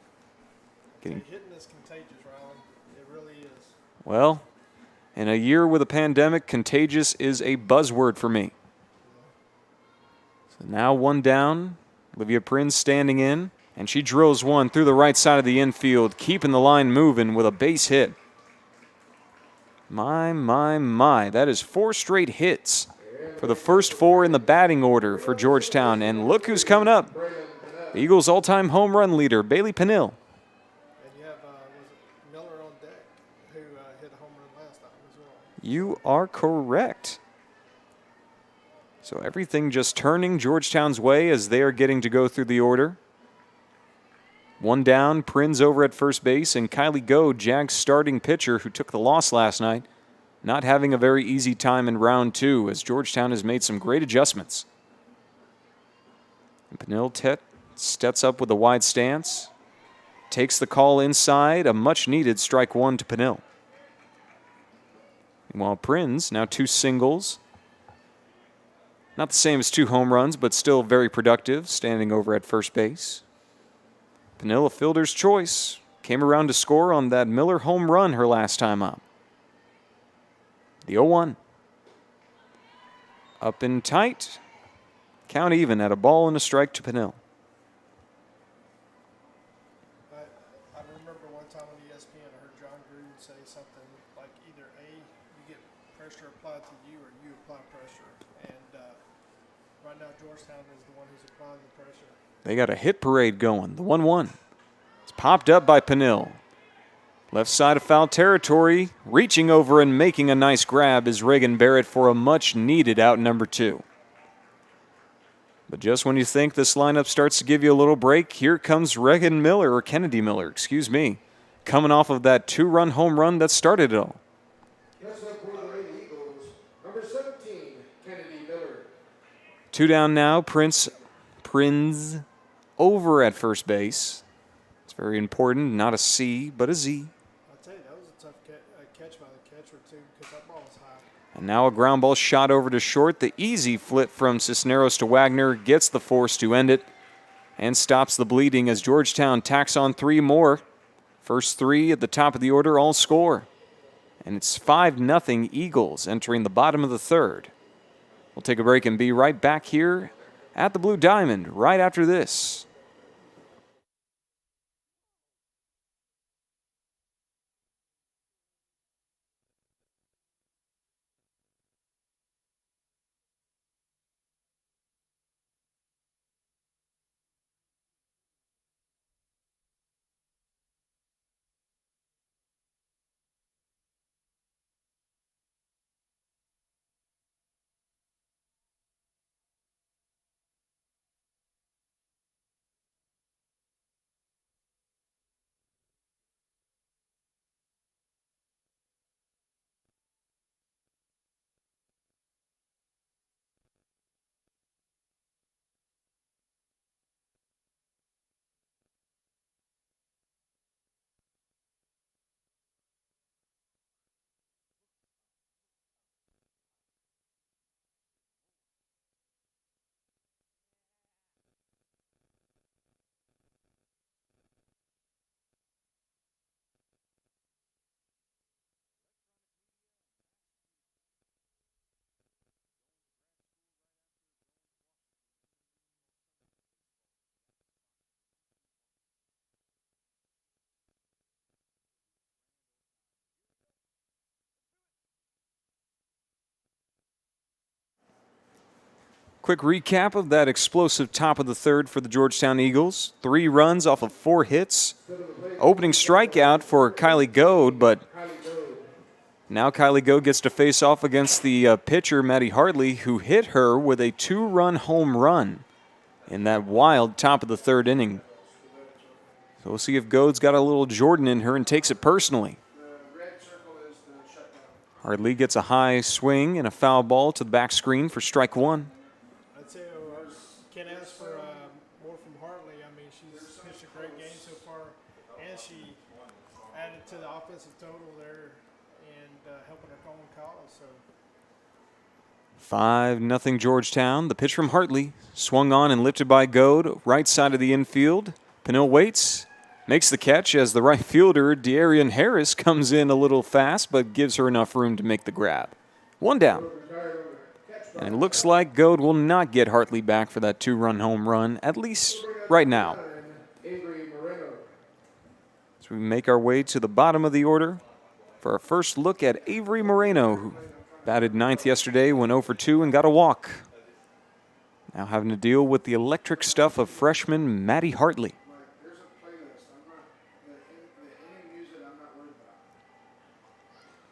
hitting is contagious, Riley. It really is. Well, in a year with a pandemic, contagious is a buzzword for me. So now 1 down. Olivia Prinz standing in, and she drills one through the right side of the infield, keeping the line moving with a base hit. My. That is 4 straight hits for the first 4 in the batting order for Georgetown. And look who's coming up. The Eagles' all-time home run leader, Bailey Peniel. And you have was it Miller on deck, who hit a home run last time as well. You are correct. So everything just turning Georgetown's way as they are getting to go through the order. 1 down, Prinz over at first base, and Kylie Goad, Jags' starting pitcher who took the loss last night, not having a very easy time in round 2 as Georgetown has made some great adjustments. And Peniel steps up with a wide stance, takes the call inside, a much-needed strike 1 to Peniel. Meanwhile, Prinz, now 2 singles. Not the same as 2 home runs, but still very productive, standing over at first base. Peniel, a fielder's choice, came around to score on that Miller home run her last time up. The 0-1. Up and tight. Count even at a ball and a strike to Peniel. I remember one time on ESPN, I heard John Gruden say something like either A, you get pressure applied to you, or you apply pressure. And right now, Georgetown is the one who's applying the pressure. They got a hit parade going. The 1-1. It's popped up by Peniel. Left side of foul territory. Reaching over and making a nice grab is Reagan Barrett for a much-needed out number 2. But just when you think this lineup starts to give you a little break, here comes Kennedy Miller, coming off of that 2-run home run that started it all. Next up for the Lady Eagles, number 17, Kennedy Miller. 2 down now. Prinz over at first base. It's very important, not a C, but a Z. I'll tell you, that was a tough catch by the catcher, too, because that ball was high. And now a ground ball shot over to short. The easy flip from Cisneros to Wagner gets the force to end it and stops the bleeding as Georgetown tacks on 3 more. First 3 at the top of the order all score. And it's 5-0 Eagles entering the bottom of the 3rd. We'll take a break and be right back here at the Blue Diamond right after this. Quick recap of that explosive top of the third for the Georgetown Eagles. 3 runs off of 4 hits. Opening strikeout for Kylie Goad, but now Kylie Goad gets to face off against the pitcher, Maddie Hartley, who hit her with a 2-run home run in that wild top of the third inning. So we'll see if Goad's got a little Jordan in her and takes it personally. Hartley gets a high swing and a foul ball to the back screen for strike 1. I'd say I can't ask for more from Hartley. I mean, she's pitched a great game so far, and she added to the offensive total there and helping her own cause. So 5-0 Georgetown. The pitch from Hartley swung on and lifted by Goad, right side of the infield. Penill waits, makes the catch as the right fielder, De'Arian Harris, comes in a little fast, but gives her enough room to make the grab. 1 down. And it looks like Goad will not get Hartley back for that 2-run home run, at least right now. So we make our way to the bottom of the order for our first look at Avery Moreno, who batted 9th yesterday, went 0 for 2 and got a walk. Now having to deal with the electric stuff of freshman Maddie Hartley.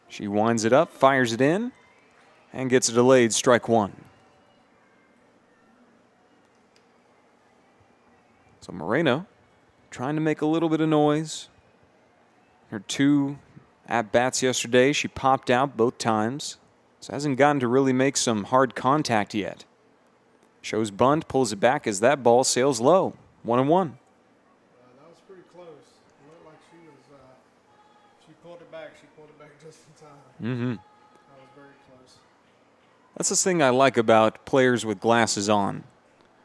She winds it up, fires it in, and gets a delayed strike 1. So Moreno trying to make a little bit of noise. Her 2 at-bats yesterday, she popped out both times. So hasn't gotten to really make some hard contact yet. Shows bunt, pulls it back as that ball sails low. 1-1. that was pretty close. It looked like she pulled it back. She pulled it back just in time. Mm-hmm. That was very close. That's the thing I like about players with glasses on.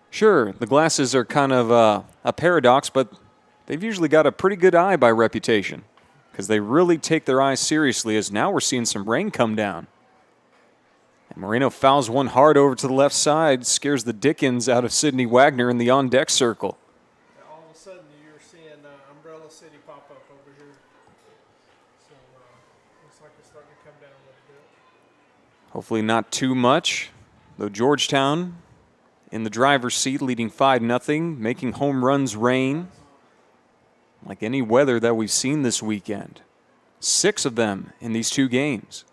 Sure, the glasses are kind of a paradox, but they've usually got a pretty good eye by reputation because they really take their eyes seriously, as now we're seeing some rain come down. And Moreno fouls one hard over to the left side, scares the dickens out of Sydney Wagner in the on-deck circle. All of a sudden, you're seeing Umbrella City pop up over here. So looks like it's starting to come down a little bit. Hopefully not too much, though Georgetown in the driver's seat, leading 5-0, making home runs rain like any weather that we've seen this weekend. 6 of them in these 2 games.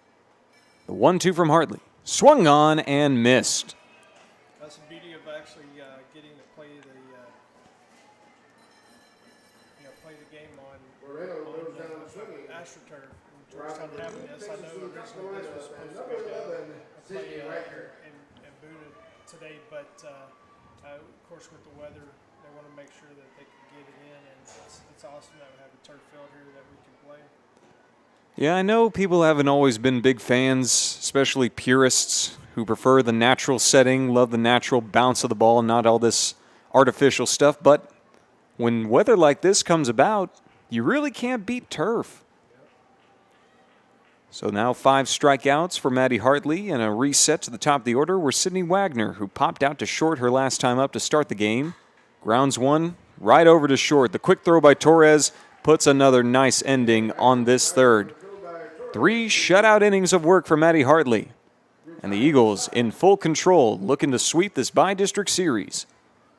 The 1-2 from Hartley. Swung on and missed. That's the beauty of actually getting to play the game on AstroTurf. Georgetown having this. I know originally this was supposed to go down and play in Buda today, but of course with the weather, they want to make sure that they can get it in, and it's awesome that we have a turf field here that we can play. Yeah, I know people haven't always been big fans, especially purists who prefer the natural setting, love the natural bounce of the ball, not all this artificial stuff. But when weather like this comes about, you really can't beat turf. So now 5 strikeouts for Maddie Hartley and a reset to the top of the order were Sydney Wagner, who popped out to short her last time up to start the game. Grounds one right over to short. The quick throw by Torres puts another nice ending on this third. 3 shutout innings of work for Maddie Hartley. And the Eagles in full control, looking to sweep this bi-district series.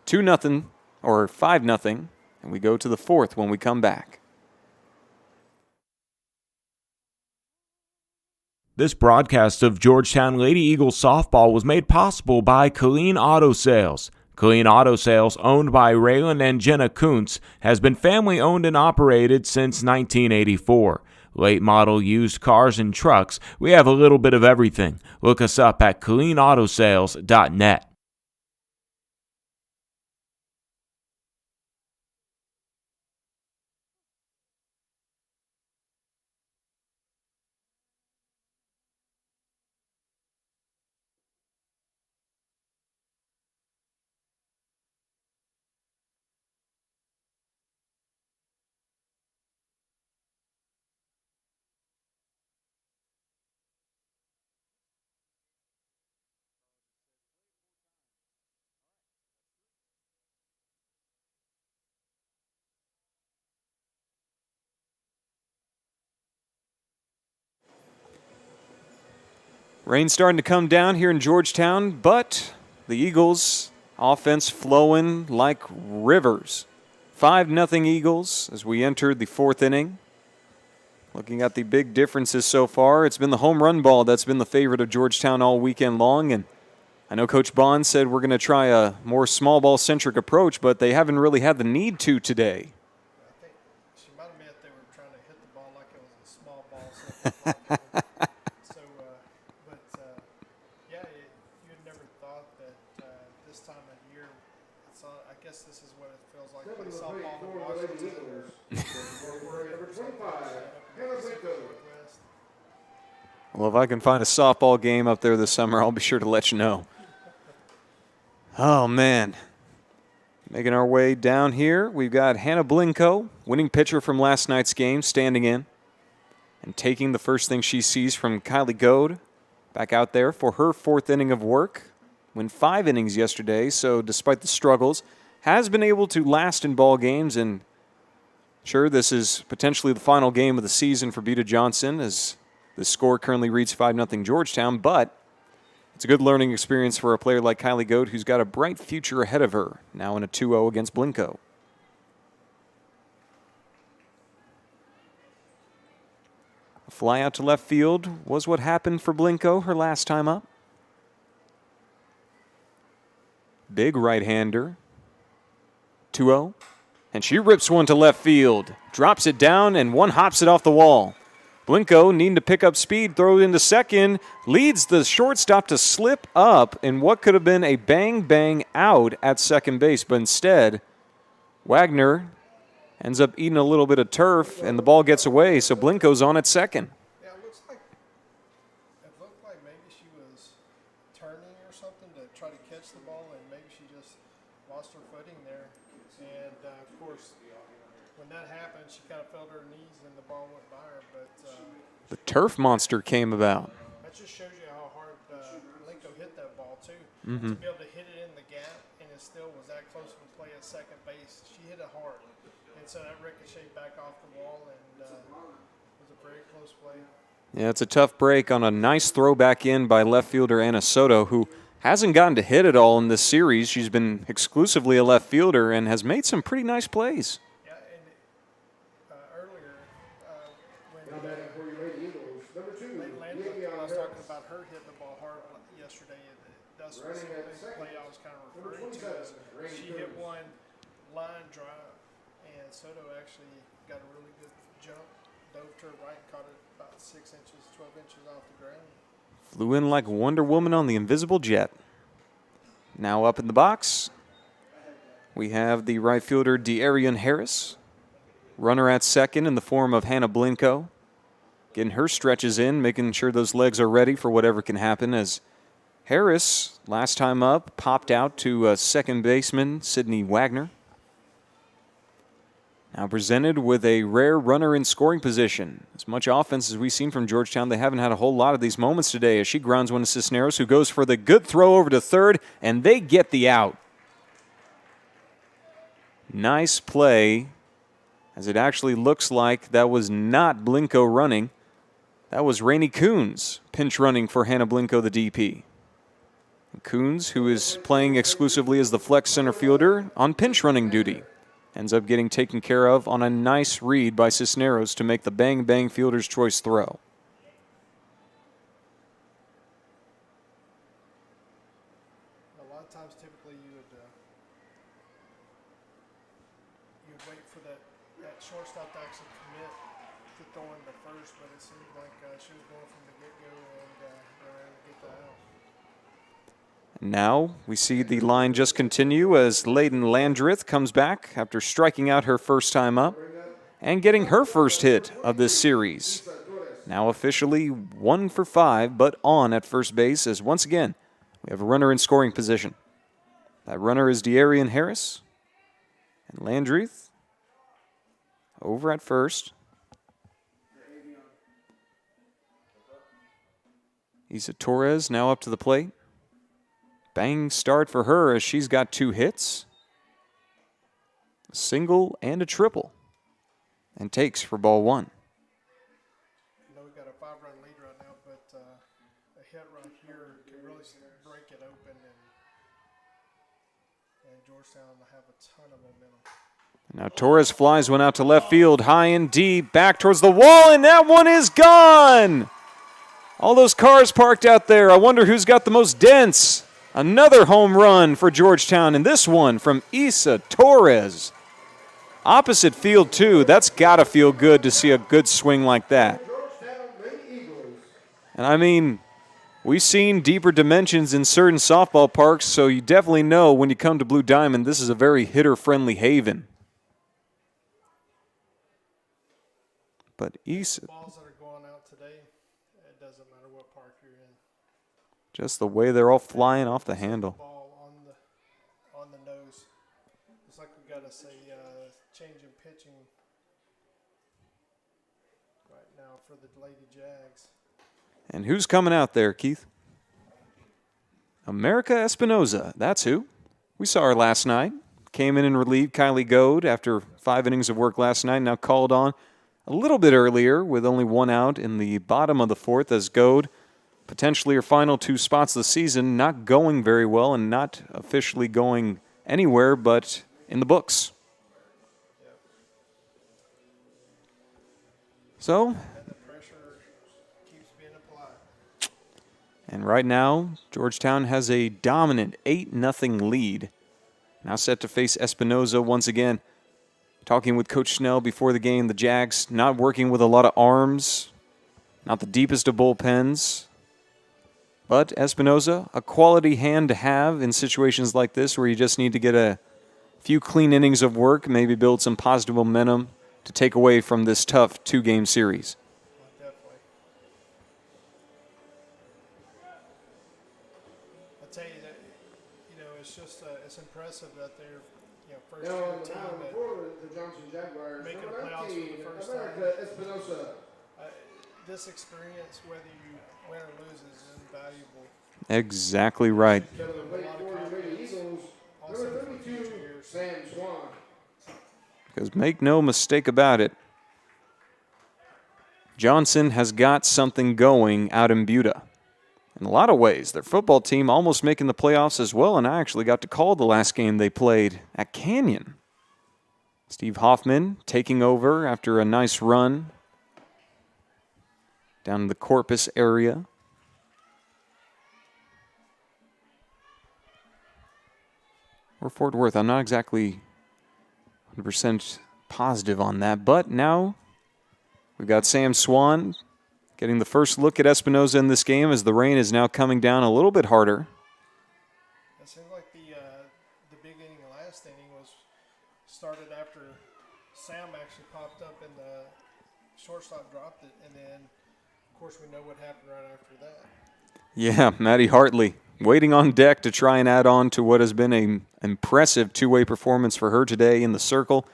2-0 or 5-0, and we go to the 4th when we come back. This broadcast of Georgetown Lady Eagles softball was made possible by Colleen Auto Sales. Colleen Auto Sales, owned by Raylan and Jenna Kuntz, has been family owned and operated since 1984. Late model used cars and trucks, we have a little bit of everything. Look us up at ColleenAutoSales.net. Rain starting to come down here in Georgetown, but The Eagles offense flowing like rivers. 5-0 Eagles as we entered the fourth inning. Looking at the big differences so far, it's been the home run ball that's been the favorite of Georgetown all weekend long. And I know Coach Bond said we're going to try a more small ball centric approach, but they haven't really had the need to today. I think she might have meant they were trying to hit the ball like it was a small ball. Yeah, you'd never thought that this time of year, I guess this is what it feels like to play softball in Washington. Well, if I can find a softball game up there this summer, I'll be sure to let you know. Oh, man. Making our way down here, we've got Hannah Blinko, winning pitcher from last night's game, standing in and taking the first thing she sees from Kylie Goad back out there for her fourth inning of work. Went 5 innings yesterday, so despite the struggles, has been able to last in ball games. And sure, this is potentially the final game of the season for Beta Johnson, as the score currently reads 5-0 Georgetown, but it's a good learning experience for a player like Kylie Goad, who's got a bright future ahead of her, now in a 2-0 against Blinko. A fly out to left field was what happened for Blinko her last time up. Big right-hander. 2-0. And she rips one to left field. Drops it down, and one hops it off the wall. Blinko, needing to pick up speed, throw it into second, leads the shortstop to slip up in what could have been a bang-bang out at second base. But instead, Wagner ends up eating a little bit of turf, and the ball gets away, so Blinko's on at second. Yeah, it looked like maybe she was turning or something to try to catch the ball, and maybe she just lost her footing there. And, of course, when that happened, she kind of fell to her knees, and the ball went by her. But The turf monster came about. that just shows you how hard Blinko hit that ball, too. Mm-hmm. To be able to hit it in the gap, and it still was that close to play at second base. She hit it hard. And so that ricocheted back off the wall, and it was a very close play. Yeah, it's a tough break on a nice throw back in by left fielder Anna Soto, who hasn't gotten to hit at all in this series. She's been exclusively a left fielder and has made some pretty nice plays. Yeah, and earlier when I was talking about her hitting the ball hard yesterday, that's the play I was kind of referring to. She hit one line drive, and Soto actually got a really good jump, dove to her right, caught it about 6 inches, 12 inches off the ground. Flew in like Wonder Woman on the invisible jet. Now up in the box, we have the right fielder De'Arian Harris. Runner at second in the form of Hannah Blinko. Getting her stretches in, making sure those legs are ready for whatever can happen, as Harris, last time up, popped out to second baseman Sydney Wagner. Now presented with a rare runner in scoring position. As much offense as we've seen from Georgetown, they haven't had a whole lot of these moments today, as she grounds one to Cisneros, who goes for the good throw over to third, and they get the out. Nice play, as it actually looks like that was not Blinko running. That was Rainey Coons pinch running for Hannah Blinko, the DP. Coons, who is playing exclusively as the flex center fielder on pinch running duty, ends up getting taken care of on a nice read by Cisneros to make the bang-bang fielder's choice throw. A lot of times, typically, you would wait for that shortstop to actually commit to throwing the first, but it seemed like she was going from the get-go, and they were able to get the out. Now we see the line just continue as Layden Landreth comes back after striking out her first time up and getting her first hit of this series. Now officially 1 for 5, but on at first base, as once again we have a runner in scoring position. That runner is De'Arian Harris, and Landreth over at first. Isa Torres now up to the plate. Bang start for her, as she's got 2 hits, a single and a triple, and takes for ball 1. I know we've got a 5-run lead right now, but a hit right here could really break it open, and and Georgetown have a ton of momentum. Now Torres flies one out to left field, high and deep, back towards the wall, and that one is gone! All those cars parked out there. I wonder who's got the most dents. Another home run for Georgetown, and this one from Issa Torres. Opposite field, too. That's got to feel good to see a good swing like that. And I mean, we've seen deeper dimensions in certain softball parks, so you definitely know when you come to Blue Diamond, this is a very hitter-friendly haven. But Issa, Balls that are going out today, it doesn't matter what park you're in. just the way they're all flying off the handle. Ball on the nose. It's like we got to say change in pitching right now for the Lady Jags. And who's coming out there, Keith? America Espinoza. That's who. We saw her last night. Came in and relieved Kylie Goad after 5 innings of work last night. Now called on a little bit earlier with only 1 out in the bottom of the 4th as Goad, potentially her final 2 spots of the season, not going very well and not officially going anywhere but in the books. So, And the pressure keeps being applied. and right now, Georgetown has a dominant 8-0 lead. Now set to face Espinoza once again. Talking with Coach Snell before the game, the Jags not working with a lot of arms, not the deepest of bullpens. But Espinoza, a quality hand to have in situations like this where you just need to get a few clean innings of work, maybe build some positive momentum to take away from this tough 2-game series. Definitely. I tell you that, it's just it's impressive that they're first Now year on the team mound that for the Johnson Jaguars, making number the playoffs for 19, the first America Espinosa. this experience, whether you win or lose, is invaluable. Exactly right. To the Wake Forest Lady Eagles, number 32, Sam Swan. Because make no mistake about it, Johnson has got something going out in Buda. In a lot of ways, their football team almost making the playoffs as well, and I actually got to call the last game they played at Canyon. Steve Hoffman taking over after a nice run down in the Corpus area. Or Fort Worth, I'm not exactly 100% positive on that, but now we've got Sam Swan getting the first look at Espinoza in this game as the rain is now coming down a little bit harder. It seemed like the big inning, last inning, was started after Sam actually popped up and the shortstop dropped it, and then of course we know what happened right after that. Yeah, Maddie Hartley waiting on deck to try and add on to what has been an impressive 2-way performance for her today in the circle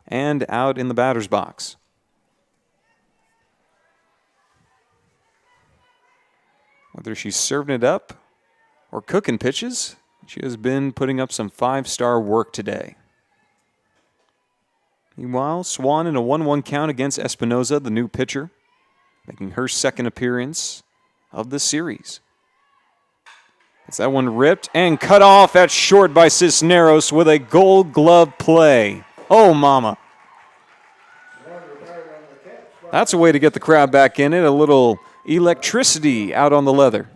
and out in the batter's box. Whether she's serving it up or cooking pitches, she has been putting up some 5-star work today. Meanwhile, Swan in a 1-1 count against Espinoza, the new pitcher, making her second appearance of the series. It's that one ripped and cut off at short by Cisneros with a Gold Glove play. Oh, mama. That's a way to get the crowd back in it, a little electricity out on the leather.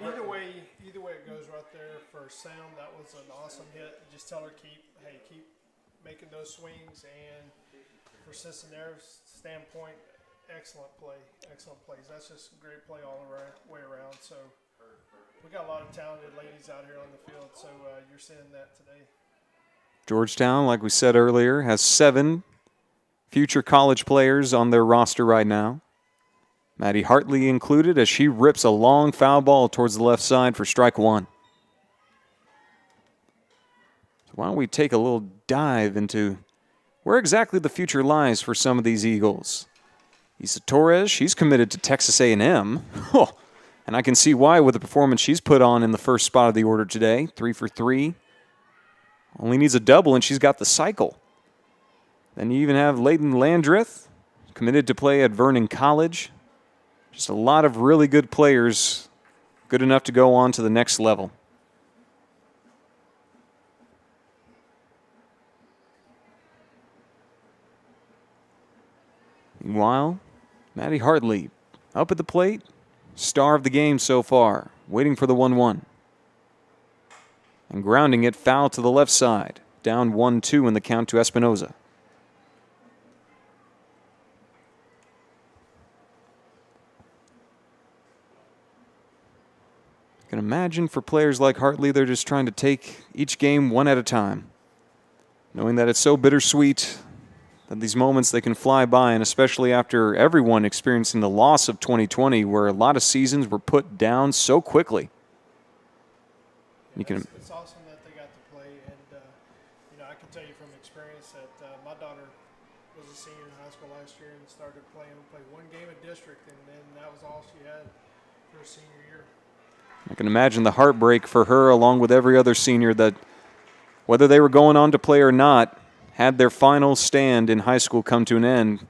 Either way it goes right there for Sam. That was an awesome hit. Just tell her keep making those swings, and for Cisneros' standpoint, excellent plays. That's just great play all the way around. So we got a lot of talented ladies out here on the field, so you're seeing that today. Georgetown, like we said earlier, has 7 future college players on their roster right now. Maddie Hartley included as she rips a long foul ball towards the left side for strike 1. So why don't we take a little dive into where exactly the future lies for some of these Eagles. Issa Torres, she's committed to Texas A&M. Oh, and I can see why with the performance she's put on in the first spot of the order today. 3 for 3. Only needs a double, and she's got the cycle. Then you even have Layden Landreth, committed to play at Vernon College. Just a lot of really good players, good enough to go on to the next level. Meanwhile, Maddie Hartley up at the plate, star of the game so far, waiting for the 1-1. And grounding it foul to the left side. Down 1-2 in the count to Espinoza. You can imagine for players like Hartley, they're just trying to take each game one at a time, knowing that it's so bittersweet that these moments they can fly by, and especially after everyone experiencing the loss of 2020, where a lot of seasons were put down so quickly. It's awesome that they got to play, and I can tell you from experience that my daughter was a senior in high school last year and started playing. We played one game of district, and then that was all she had for her senior year. I can imagine the heartbreak for her, along with every other senior, that whether they were going on to play or not, had their final stand in high school come to an end,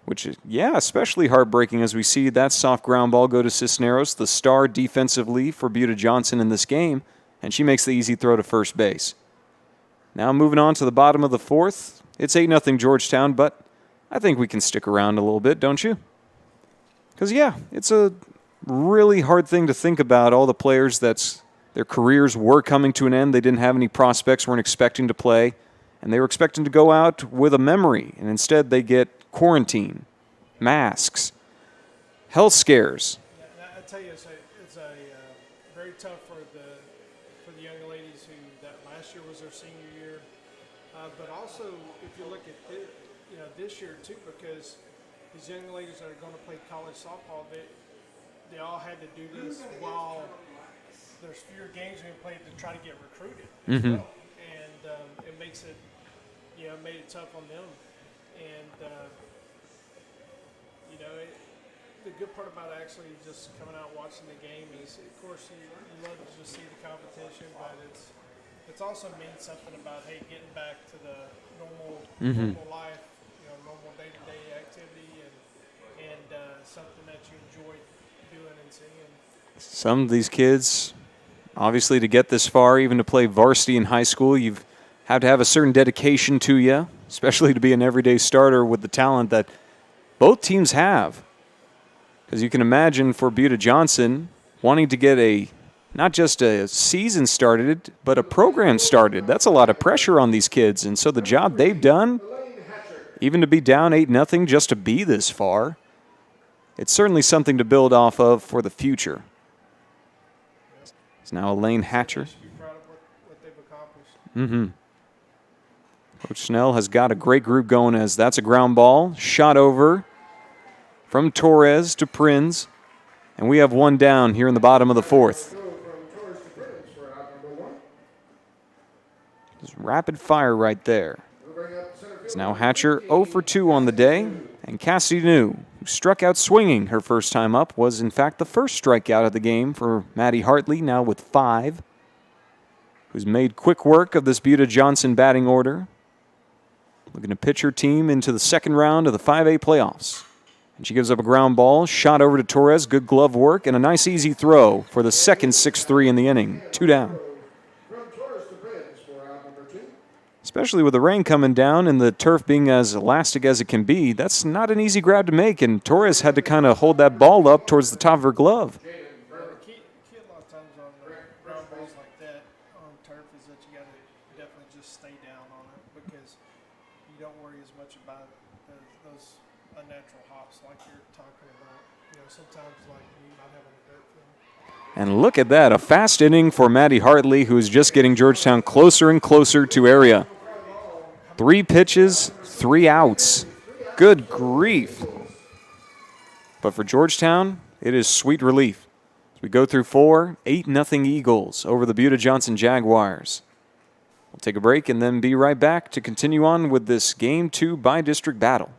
which is, especially heartbreaking as we see that soft ground ball go to Cisneros, the star defensively for Buda Johnson in this game, and she makes the easy throw to first base. Now moving on to the bottom of the fourth, it's 8-0 Georgetown, but I think we can stick around a little bit, don't you? Because, it's a really hard thing to think about, all the players that's their careers were coming to an end. They didn't have any prospects, weren't expecting to play, and they were expecting to go out with a memory, and instead they get quarantine, masks, health scares. Yeah, I tell you, it's very tough for the young ladies who that last year was their senior year, but also if you look at this year too, because these young ladies that are going to play college softball, they all had to do this while there's fewer games being played to try to get recruited as well, and it makes it made it tough on them, and the good part about actually just coming out and watching the game is, of course, you love to just see the competition, but it's also means something about, hey, getting back to the normal life, normal day-to-day activity, and something that you enjoy doing and seeing. Some of these kids, obviously, to get this far, even to play varsity in high school, you've had to have a certain dedication to you, especially to be an everyday starter with the talent that both teams have. Because you can imagine for Buda Johnson wanting to get not just a season started, but a program started. That's a lot of pressure on these kids. And so the job they've done, even to be down 8-0 just to be this far, it's certainly something to build off of for the future. It's now Elaine Hatcher. You should be proud of what they've accomplished. Coach Snell has got a great group going, as that's a ground ball shot over from Torres to Prinz, and we have one down here in the bottom of the fourth. Just rapid fire right there. It's now Hatcher 0 for 2 on the day, and Cassidy New, who struck out swinging her first time up, was in fact the first strikeout of the game for Maddie Hartley, now with 5, who's made quick work of this Buda Johnson batting order. Looking to pitch her team into the second round of the 5A playoffs. And she gives up a ground ball, shot over to Torres, good glove work, and a nice easy throw for the second 6-3 in the inning. 2 down. Especially with the rain coming down and the turf being as elastic as it can be, that's not an easy grab to make, and Torres had to kind of hold that ball up towards the top of her glove. The key a lot of times on ground balls like that on turf is that you got to definitely just stay down on it, because you don't worry as much about those unnatural hops like you're talking about. Sometimes like you not having a dirt field. And look at that, a fast inning for Maddie Hartley, who is just getting Georgetown closer and closer to area. 3 pitches, 3 outs. Good grief. But for Georgetown, it is sweet relief. As we go through 4, 8-0 Eagles over the Buda Johnson Jaguars. We'll take a break and then be right back to continue on with this Game 2 by-district battle.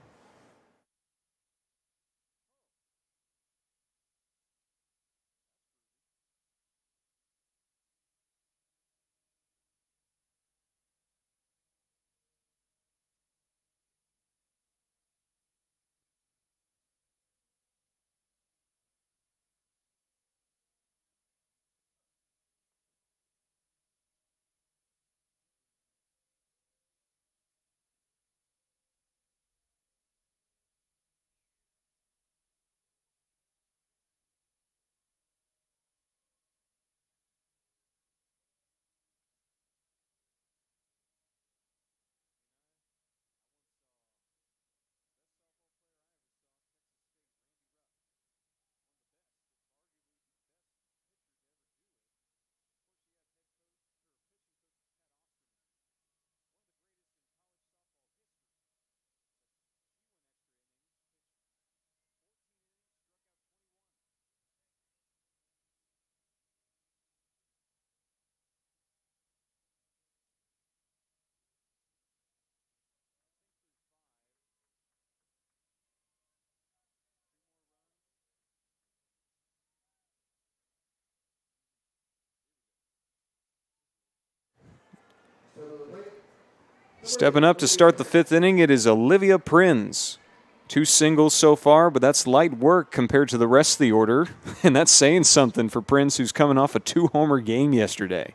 Stepping up to start the 5th inning, it is Olivia Prinz. 2 singles so far, but that's light work compared to the rest of the order. And that's saying something for Prinz, who's coming off a 2-homer game yesterday.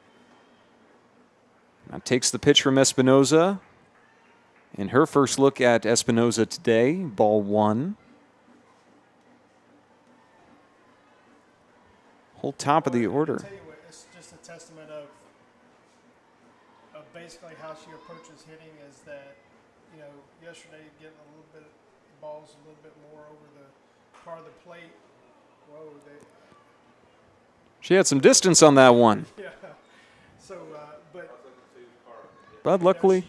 Now takes the pitch from Espinoza. In her first look at Espinoza today, ball 1. Whole top of the order. I'll tell you what, it's just a testament of basically how she approaches hitting is that, yesterday getting a little bit balls a little bit more over the part of the plate. Whoa, She had some distance on that one. yeah. So, But luckily,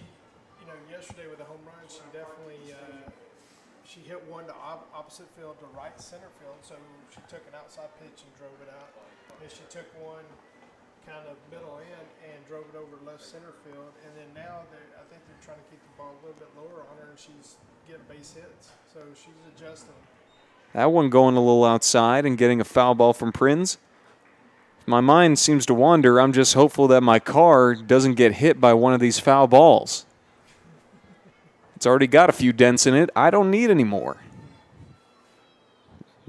yesterday with the home run, she definitely she hit one to opposite field to right center field. So she took an outside pitch and drove it out. And she took one kind of middle in and drove it over left center field. And then now I think they're trying to keep the ball a little bit lower on her, and she's getting base hits. So she's adjusting. that one going a little outside and getting a foul ball from Prinz. My mind seems to wander. I'm just hopeful that my car doesn't get hit by one of these foul balls. It's already got a few dents in it. I don't need any more.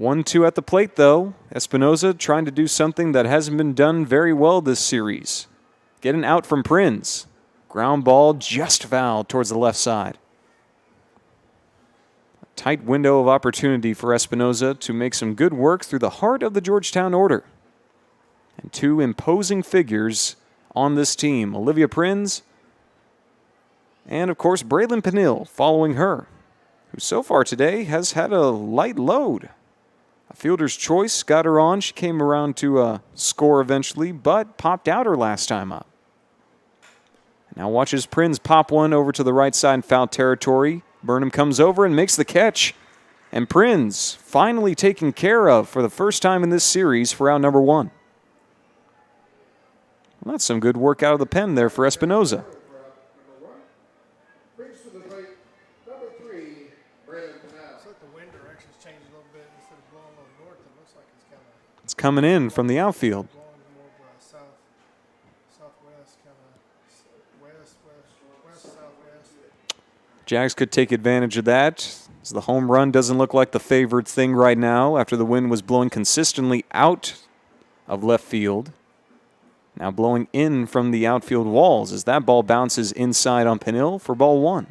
1-2 at the plate, though. Espinoza trying to do something that hasn't been done very well this series. Get an out from Prinz. Ground ball just fouled towards the left side. A tight window of opportunity for Espinoza to make some good work through the heart of the Georgetown order. And 2 imposing figures on this team. Olivia Prinz and, of course, Braylon Penill following her, who so far today has had a light load. A fielder's choice got her on. She came around to score eventually, but popped out her last time up. Now watches Prinz pop one over to the right side in foul territory. Burnham comes over and makes the catch. And Prinz finally taken care of for the first time in this series for out number 1. Well, that's some good work out of the pen there for Espinoza. Brings to the plate, number 3, Brandon Canal. Looks like the wind direction's changed a little bit. Instead of blowing a little north, it looks like it's kind of It's coming in from the outfield. blowing more of southwest, kind of west, southwest. Jags could take advantage of that, as the home run doesn't look like the favored thing right now after the wind was blowing consistently out of left field. Now blowing in from the outfield walls as that ball bounces inside on Penill for ball 1. I'll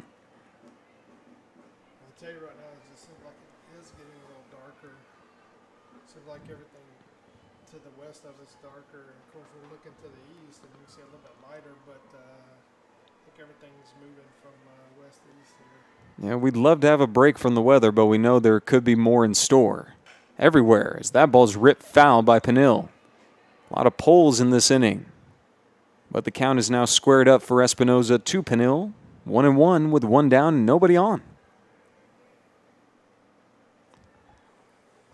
tell you right now, it just seems like it is getting a little darker. Seems like everything to the west of it's darker. And of course, we're looking to the east, and you can see a little bit lighter, but I think everything's moving from west to east here. Yeah, we'd love to have a break from the weather, but we know there could be more in store. Everywhere, as that ball's ripped foul by Penill. A lot of poles in this inning. But the count is now squared up for Espinoza to Penill. 1-1 with 1 down and nobody on.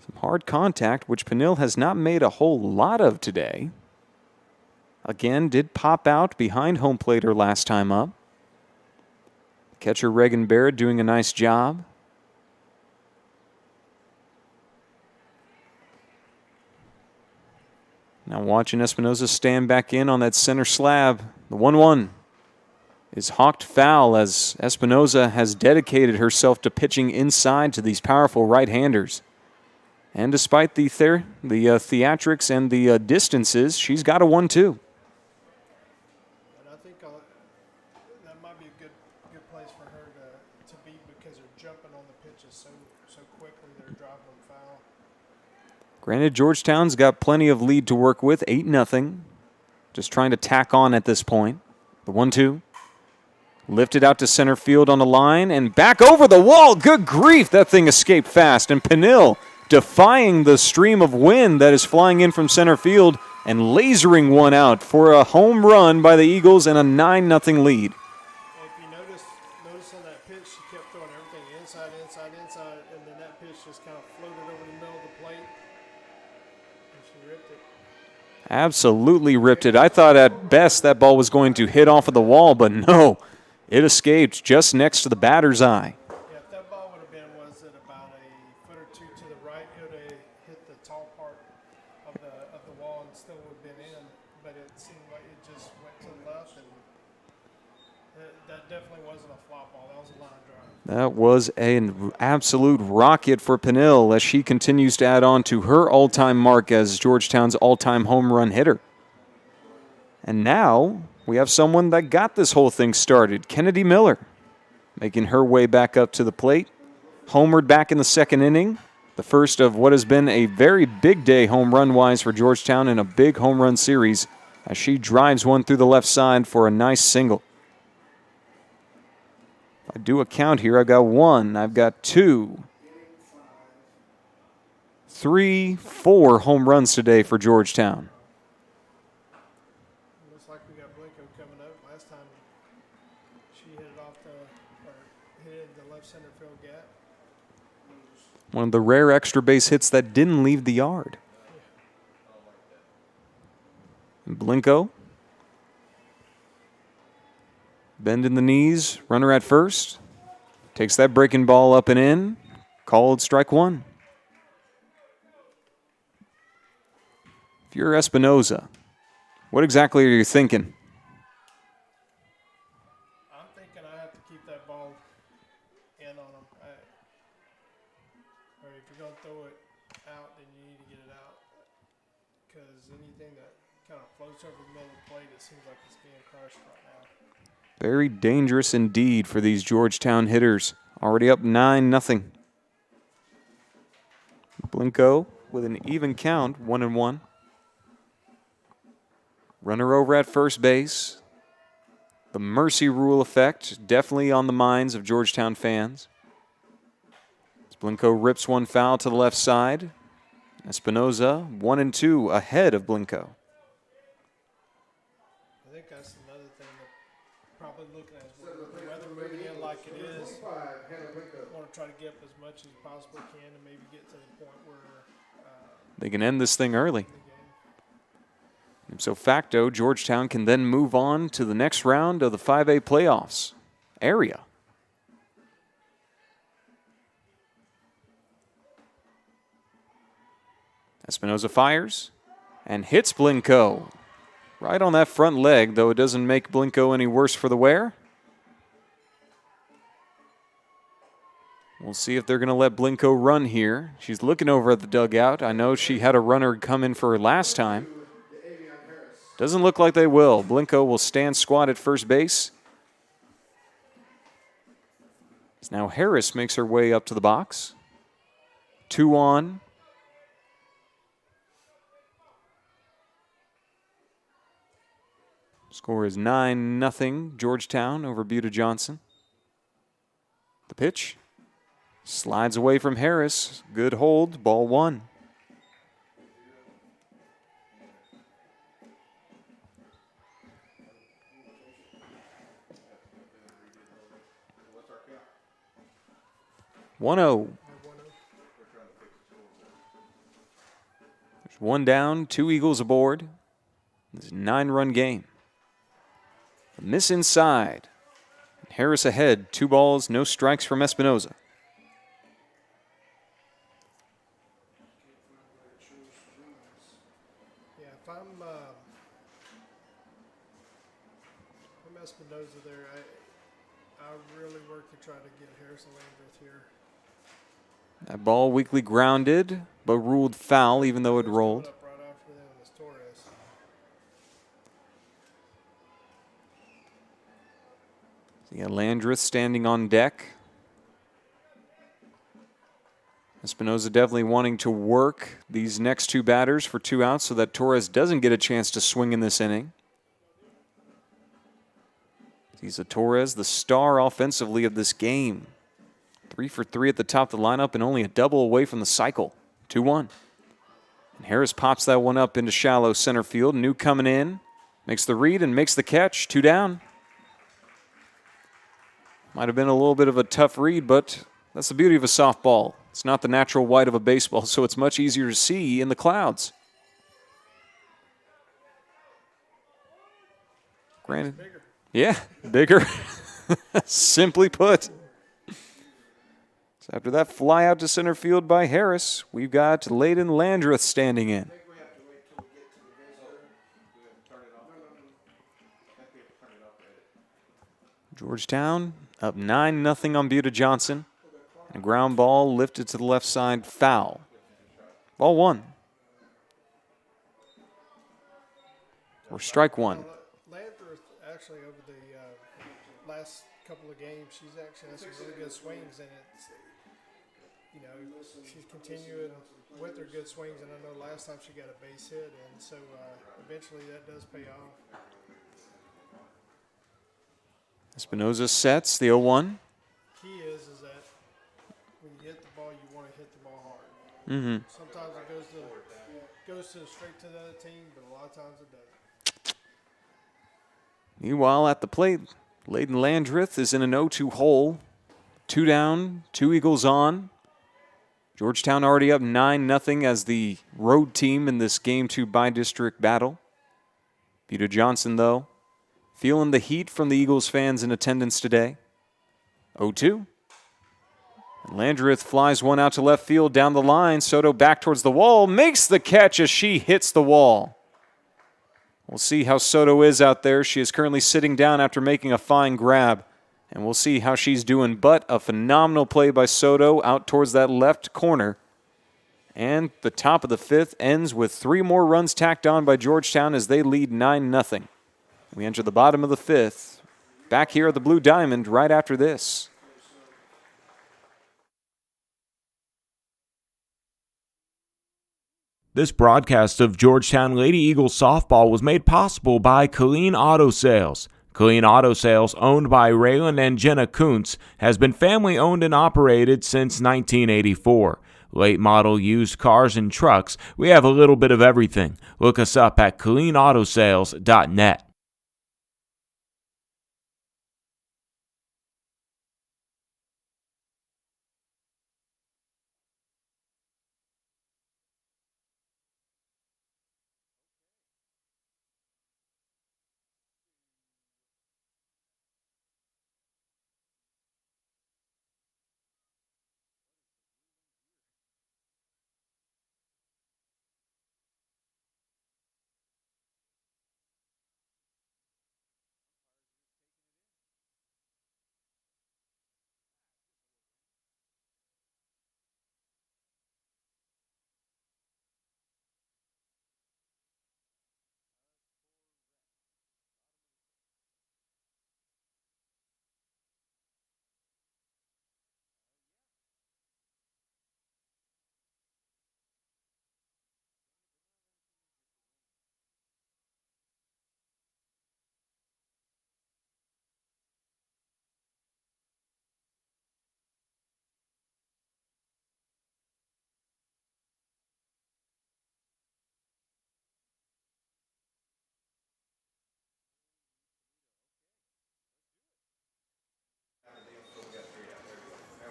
Some hard contact, which Penill has not made a whole lot of today. Again, did pop out behind home plate her last time up. Catcher Reagan Barrett doing a nice job. Now watching Espinoza stand back in on that center slab. The 1-1 is hawked foul as Espinoza has dedicated herself to pitching inside to these powerful right-handers. And despite the theatrics and the distances, she's got a 1-2. And I think that might be a good place for her to be because they're jumping on the pitches so quickly. They're driving them foul. Granted, Georgetown's got plenty of lead to work with, 8-0. Just trying to tack on at this point. The 1-2. Lifted out to center field on the line and back over the wall. Good grief, that thing escaped fast. And Penill defying the stream of wind that is flying in from center field and lasering one out for a home run by the Eagles and a 9-0 lead. If you notice on that pitch, she kept throwing everything inside, and then that pitch just kind of floated over the middle of the plate, and she ripped it. Absolutely ripped it. I thought at best that ball was going to hit off of the wall, but no. It escaped just next to the batter's eye. Yeah, if that ball would have been, was it about a foot or two to the right, it would have hit the tall part of the wall and still would have been in, but it seemed like it just went to the left, and That definitely wasn't a flop ball. That was a line drive. That was an absolute rocket for Peniel as she continues to add on to her all-time mark as Georgetown's all-time home run hitter. And now we have someone that got this whole thing started, Kennedy Miller, making her way back up to the plate. Homered back in the second inning, the first of what has been a very big day home run-wise for Georgetown in a big home run series as she drives one through the left side for a nice single. If I do a count here, I've got 1, I've got 2, 3, 4 home runs today for Georgetown. Looks like we got Blinko coming up. Last time she hit it off hit it in the left center field gap. One of the rare extra base hits that didn't leave the yard. And Blinko. Bending the knees, runner at first. Takes that breaking ball up and in. Called strike 1. If you're Espinoza, what exactly are you thinking? I'm thinking I have to keep that ball in on him. Or if you're going to throw it out, then you need to get it out. Because anything that kind of floats over the middle of the plate, it seems like it's being crushed right now. Very dangerous indeed for these Georgetown hitters. Already up 9-0. Blinko with an even count, 1-1. Runner over at first base. The mercy rule effect definitely on the minds of Georgetown fans. As Blinko rips one foul to the left side. Espinoza 1-2 ahead of Blinko. I think that's another thing that probably looking at is with the weather moving in like it is. Want to try to get up as much as you possibly can and maybe get to the point where They can end this thing early. the game. So facto, Georgetown can then move on to the next round of the 5A playoffs area. Espinoza fires and hits Blinko. Right on that front leg, though it doesn't make Blinko any worse for the wear. We'll see if they're going to let Blinko run here. She's looking over at the dugout. I know she had a runner come in for her last time. Doesn't look like they will. Blinko will stand squat at first base. Now Harris makes her way up to the box. 2 on. Score is 9-0 Georgetown over Buda Johnson. The pitch slides away from Harris. Good hold, ball 1. There's 1 down, 2 Eagles aboard. This is a 9-run game. A miss inside. Harris ahead, 2 balls, no strikes from Espinoza. Yeah, if I'm Espinoza there, I really work to try to get Harrison Landreth here. That ball weakly grounded, but ruled foul even though it rolled. Up right after them is Torres. So you got Landreth standing on deck. Espinoza definitely wanting to work these next 2 batters for 2 outs so that Torres doesn't get a chance to swing in this inning. He's Torres, the star offensively of this game. 3 for 3 at the top of the lineup and only a double away from the cycle. 2-1. And Harris pops that one up into shallow center field. New coming in. Makes the read and makes the catch. 2 down. Might have been a little bit of a tough read, but that's the beauty of a softball. It's not the natural white of a baseball, so it's much easier to see in the clouds. Granted. Bigger. Yeah, bigger. Simply put. So after that fly out to center field by Harris, we've got Layden Landreth standing in. Georgetown up 9-0 on Buda Johnson. And a ground ball lifted to the left side, foul. Ball one. Or strike one. Landreth actually over the last couple of games, she's actually had some really good swings, and it's, you know, she's continuing with her good swings. And I know last time she got a base hit, and so eventually that does pay off. Espinoza sets the 0-1. Key is that when you hit the ball, you want to hit the ball hard. Sometimes it goes straight to the other team, but a lot of times it doesn't. Meanwhile, at the plate, Layden Landreth is in an 0-2 hole. 2 down, 2 Eagles on. Georgetown already up 9-0 as the road team in this Game 2 bi-district battle. Buda Johnson, though, feeling the heat from the Eagles fans in attendance today. 0-2. And Landreth flies one out to left field down the line. Soto back towards the wall, makes the catch as she hits the wall. We'll see how Soto is out there. She is currently sitting down after making a fine grab. And we'll see how she's doing. But a phenomenal play by Soto out towards that left corner. And the top of the 5th ends with 3 more runs tacked on by Georgetown as they lead 9-0. We enter the bottom of the 5th. Back here at the Blue Diamond right after this. This broadcast of Georgetown Lady Eagles softball was made possible by Colleen Auto Sales. Colleen Auto Sales, owned by Raylan and Jenna Kuntz, has been family owned and operated since 1984. Late model used cars and trucks, we have a little bit of everything. Look us up at ColleenAutoSales.net.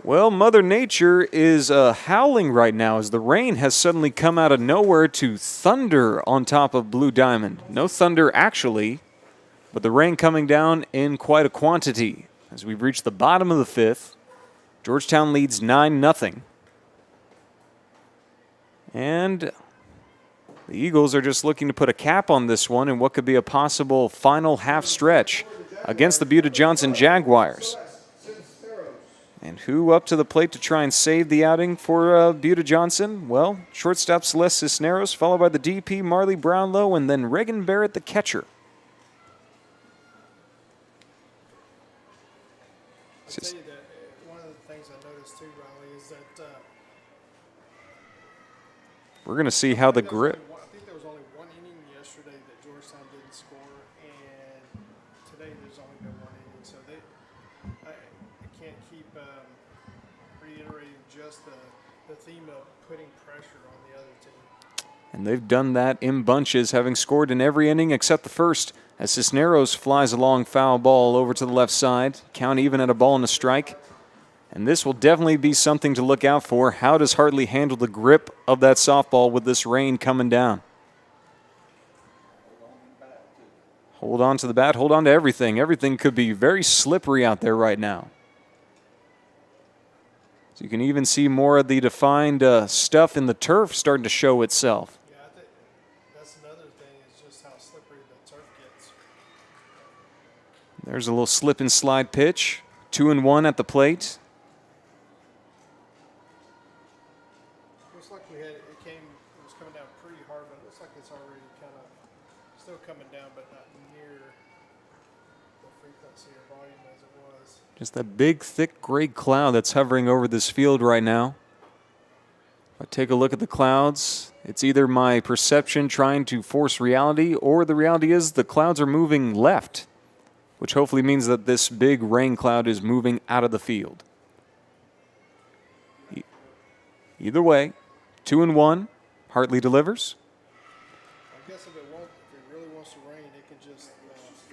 Well, Mother Nature is howling right now as the rain has suddenly come out of nowhere to thunder on top of Blue Diamond. No thunder actually, but the rain coming down in quite a quantity. As we've reached the bottom of the 5th, Georgetown leads 9-0. And the Eagles are just looking to put a cap on this one in what could be a possible final half stretch against the Buda Johnson Jaguars. And who up to the plate to try and save the outing for Buda Johnson? Well, shortstop Celeste Cisneros, followed by the DP Marley Brownlow, and then Reagan Barrett, the catcher. I'll tell you that one of the things I noticed too, Riley, is that we're going to see how the grip. I think there was only 1 inning yesterday that Georgetown didn't score, and today there's only been 1 inning. So I can't keep reiterating just the theme of putting pressure on the other team. And they've done that in bunches, having scored in every inning except the first, as Cisneros flies a long foul ball over to the left side. Count even at a ball and a strike. And this will definitely be something to look out for. How does Hartley handle the grip of that softball with this rain coming down? Hold on to the bat, hold on to everything. Everything could be very slippery out there right now. So you can even see more of the defined stuff in the turf starting to show itself. Yeah, I think that's another thing is just how slippery the turf gets. There's a little slip and slide pitch. 2-1 at the plate. Looks like it was coming down pretty hard, but it looks like it's already kind of still coming down, but not near the frequency or volume as it was. Just that big, thick gray cloud that's hovering over this field right now. If I take a look at the clouds, it's either my perception trying to force reality, or the reality is the clouds are moving left, which hopefully means that this big rain cloud is moving out of the field. Either way, 2-1. Hartley delivers. I guess if it really wants to rain, it can just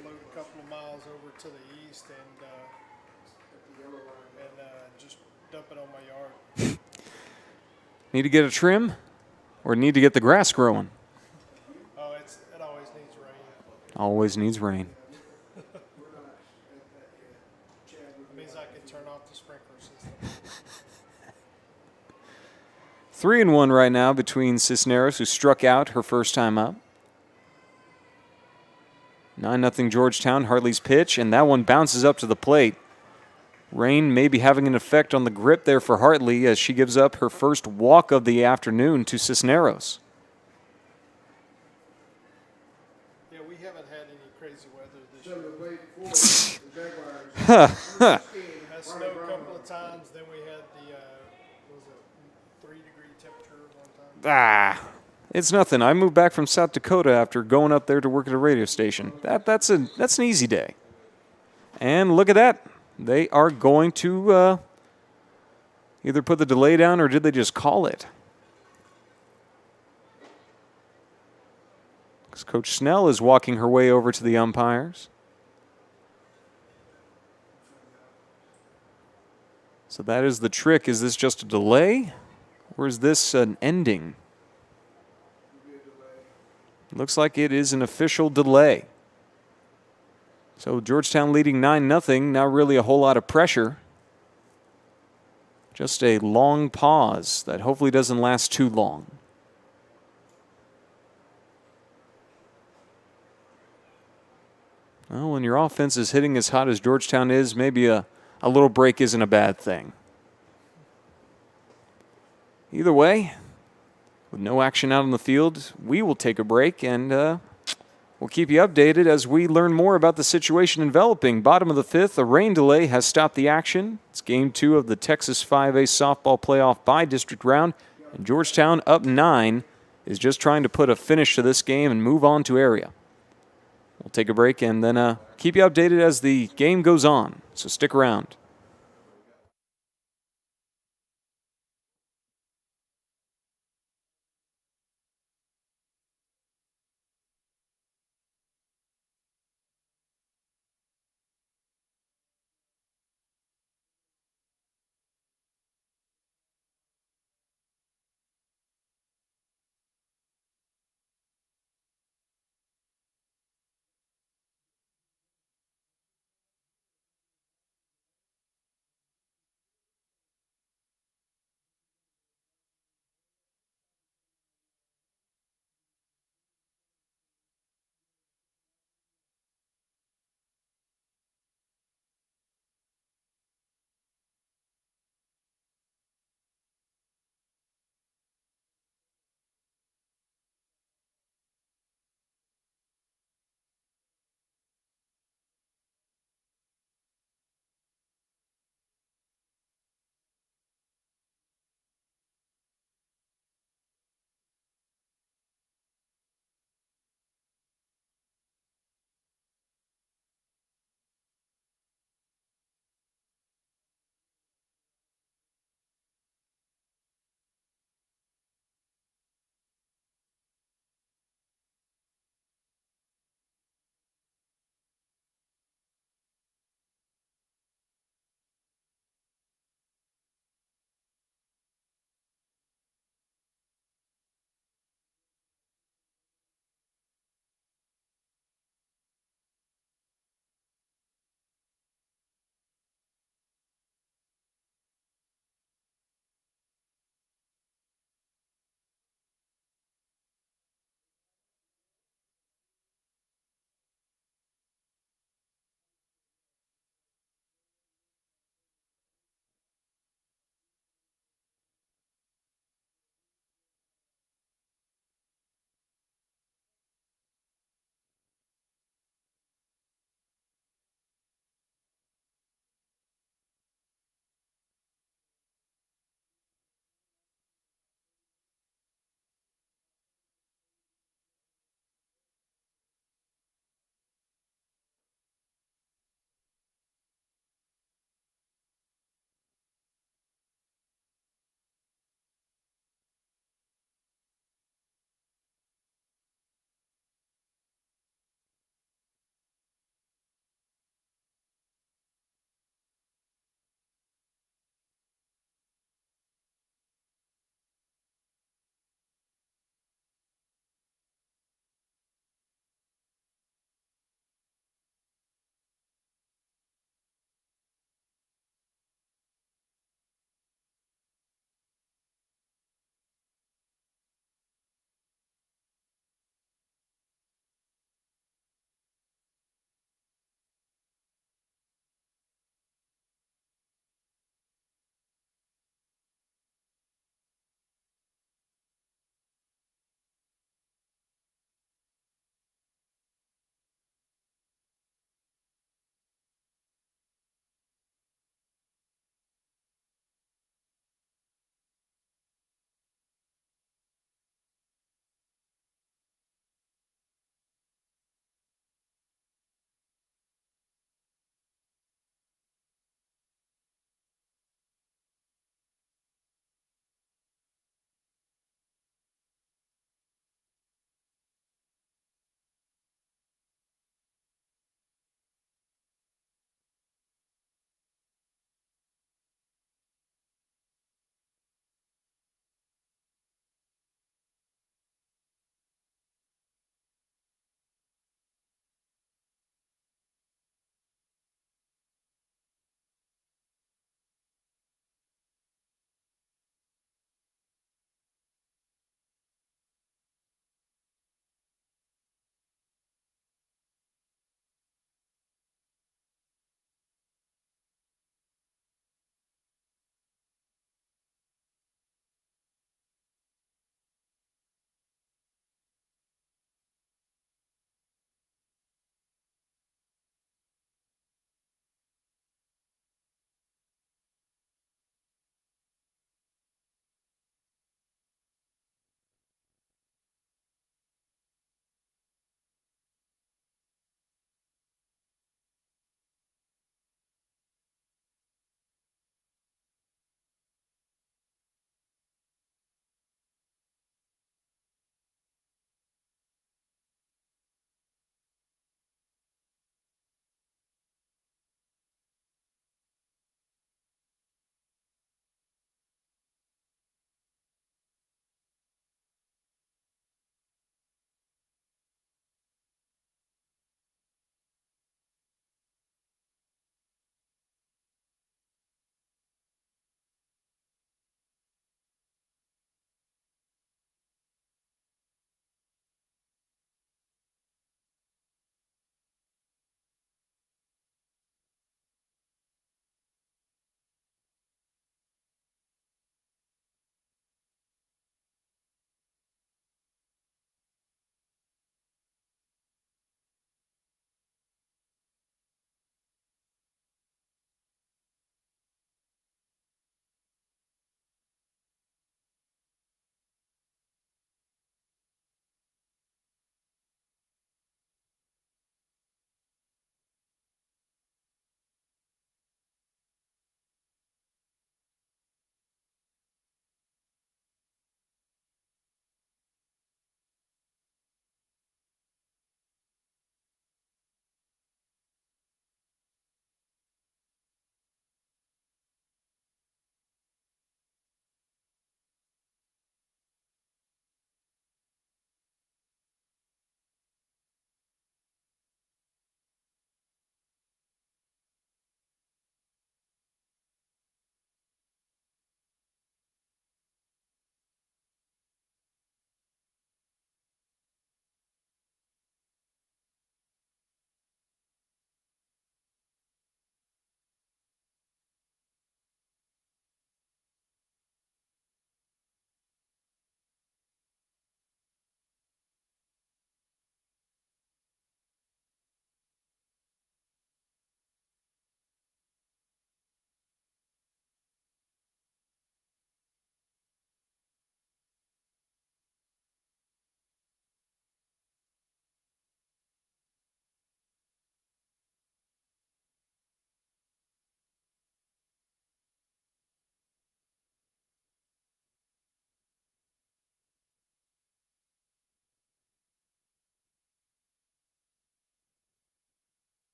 float a couple of miles over to the east and just dump it on my yard. Need to get a trim, or need to get the grass growing? Oh, it always needs rain. Always needs rain. It means I can turn off the sprinkler system. 3-1 right now between Cisneros, who struck out her first time up. 9-0 Georgetown, Hartley's pitch, and that one bounces up to the plate. Rain may be having an effect on the grip there for Hartley as she gives up her first walk of the afternoon to Cisneros. Yeah, we haven't had any crazy weather this year. So the plate for the Jaguars. It has snowed a couple of times. Then we had the what was it 3-degree temperature one time. It's nothing. I moved back from South Dakota after going up there to work at a radio station. That's an easy day. And look at that. They are going to either put the delay down, or did they just call it? Because Coach Snell is walking her way over to the umpires. So that is the trick. Is this just a delay, or is this an ending? Looks like it is an official delay. So Georgetown leading 9-0, not really a whole lot of pressure. Just a long pause that hopefully doesn't last too long. Well, when your offense is hitting as hot as Georgetown is, maybe a little break isn't a bad thing. Either way, with no action out on the field, we will take a break, and we'll keep you updated as we learn more about the situation enveloping. Bottom of the fifth, a rain delay has stopped the action. It's Game 2 of the Texas 5A softball playoff by-district round, and Georgetown, up 9, is just trying to put a finish to this game and move on to area. We'll take a break and then keep you updated as the game goes on, so stick around.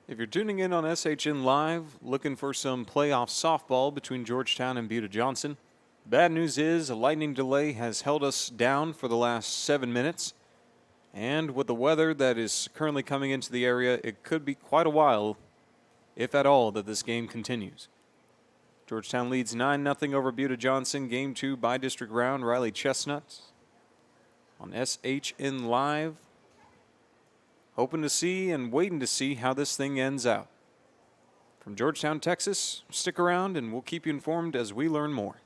If you're tuning in on SHN Live, looking for some playoff softball between Georgetown and Buda Johnson, bad news is a lightning delay has held us down for the last 7 minutes. And with the weather that is currently coming into the area, it could be quite a while, if at all, that this game continues. Georgetown leads 9-0 over Buda Johnson. Game 2 by district round. Riley Chestnut on SHN Live. Hoping to see and waiting to see how this thing ends out. From Georgetown, Texas, stick around and we'll keep you informed as we learn more.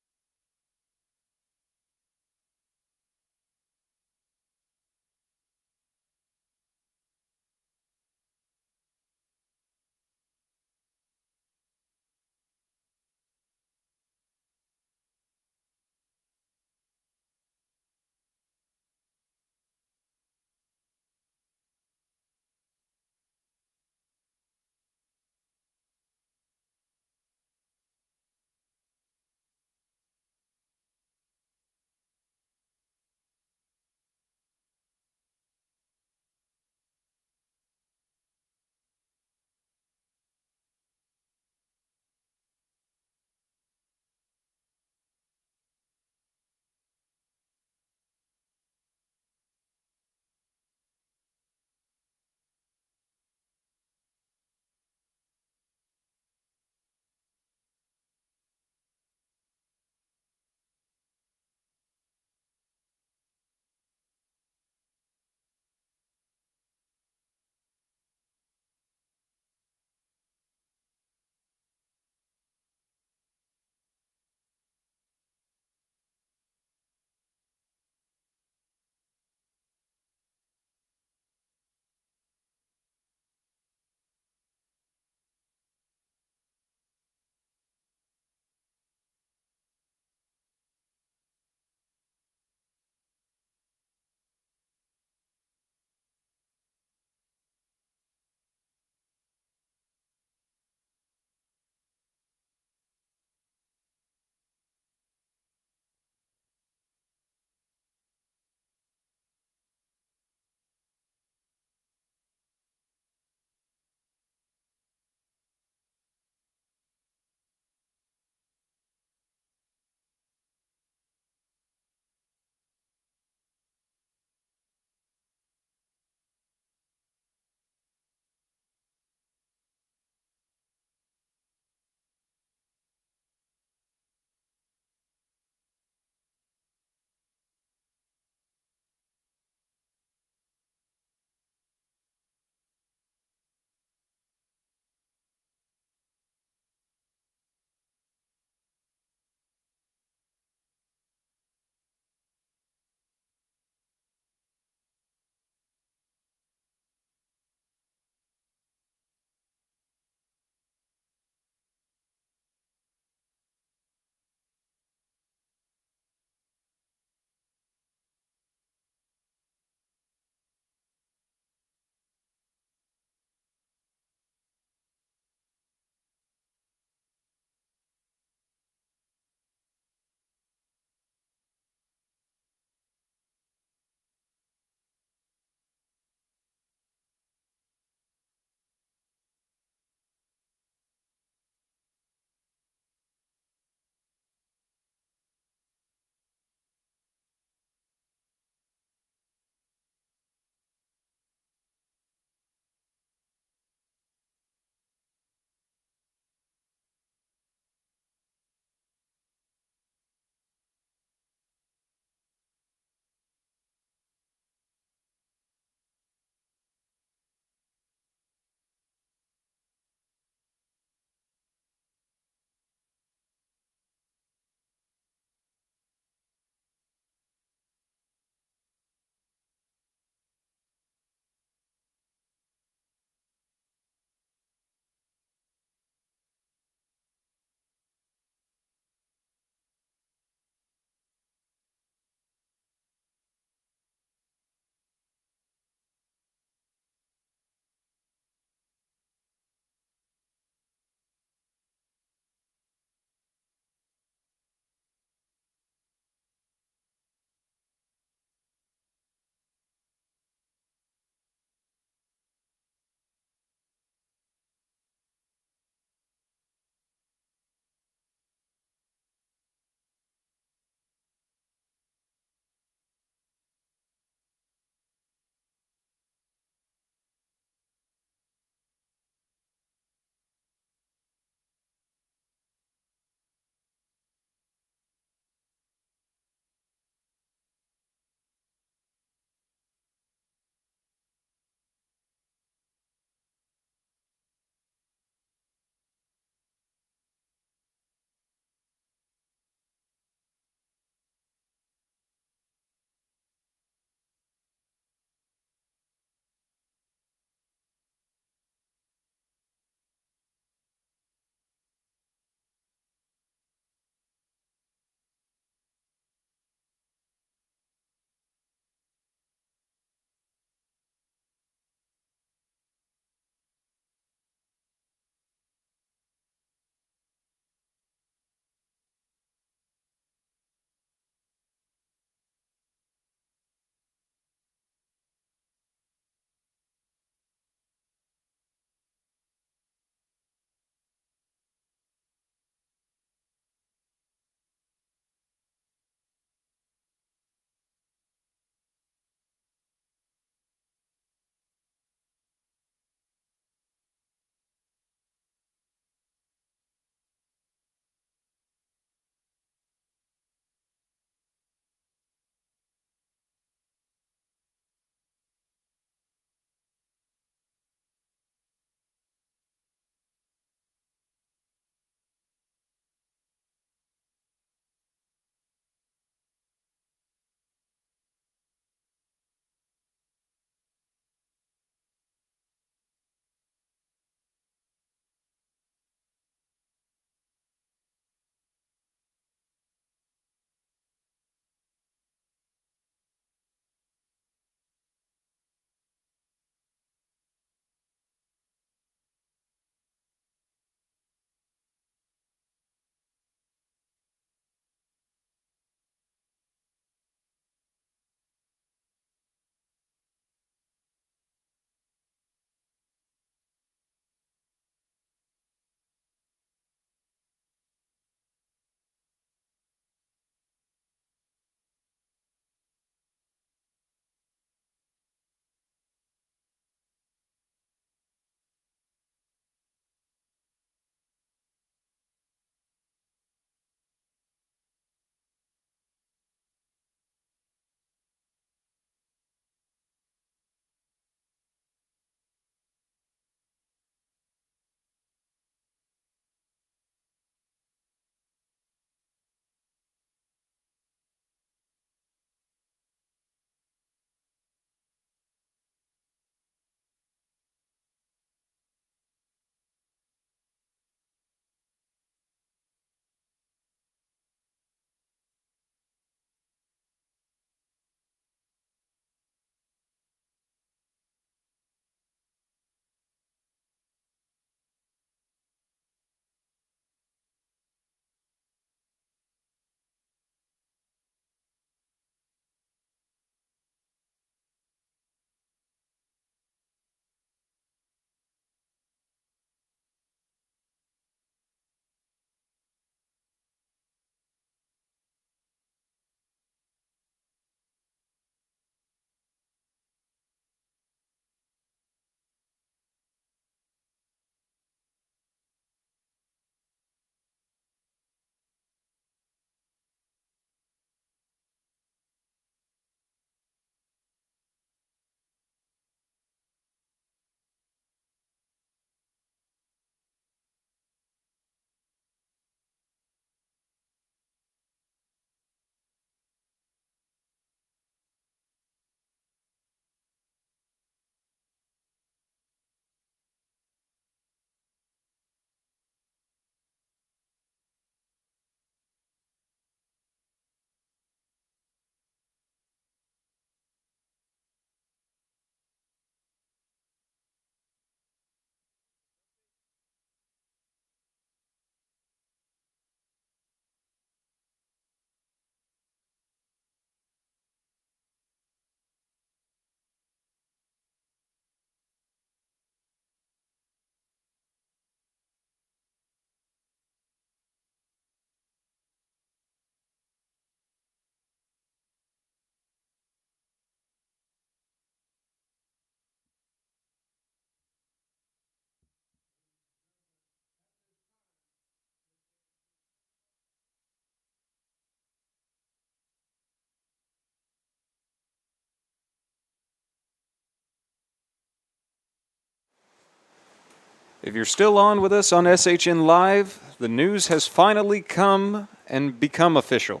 If you're still on with us on SHN Live, the news has finally come and become official.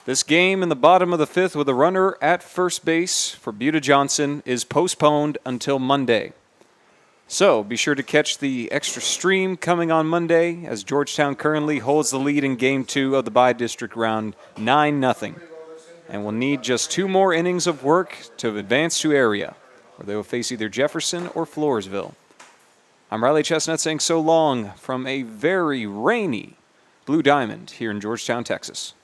This game in the bottom of the 5th with a runner at first base for Buda Johnson is postponed until Monday. So be sure to catch the extra stream coming on Monday as Georgetown currently holds the lead in Game 2 of the Bi-District Round 9-0. And will need just 2 more innings of work to advance to area, where they will face either Jefferson or Floresville. I'm Riley Chestnut saying so long from a very rainy Blue Diamond here in Georgetown, Texas.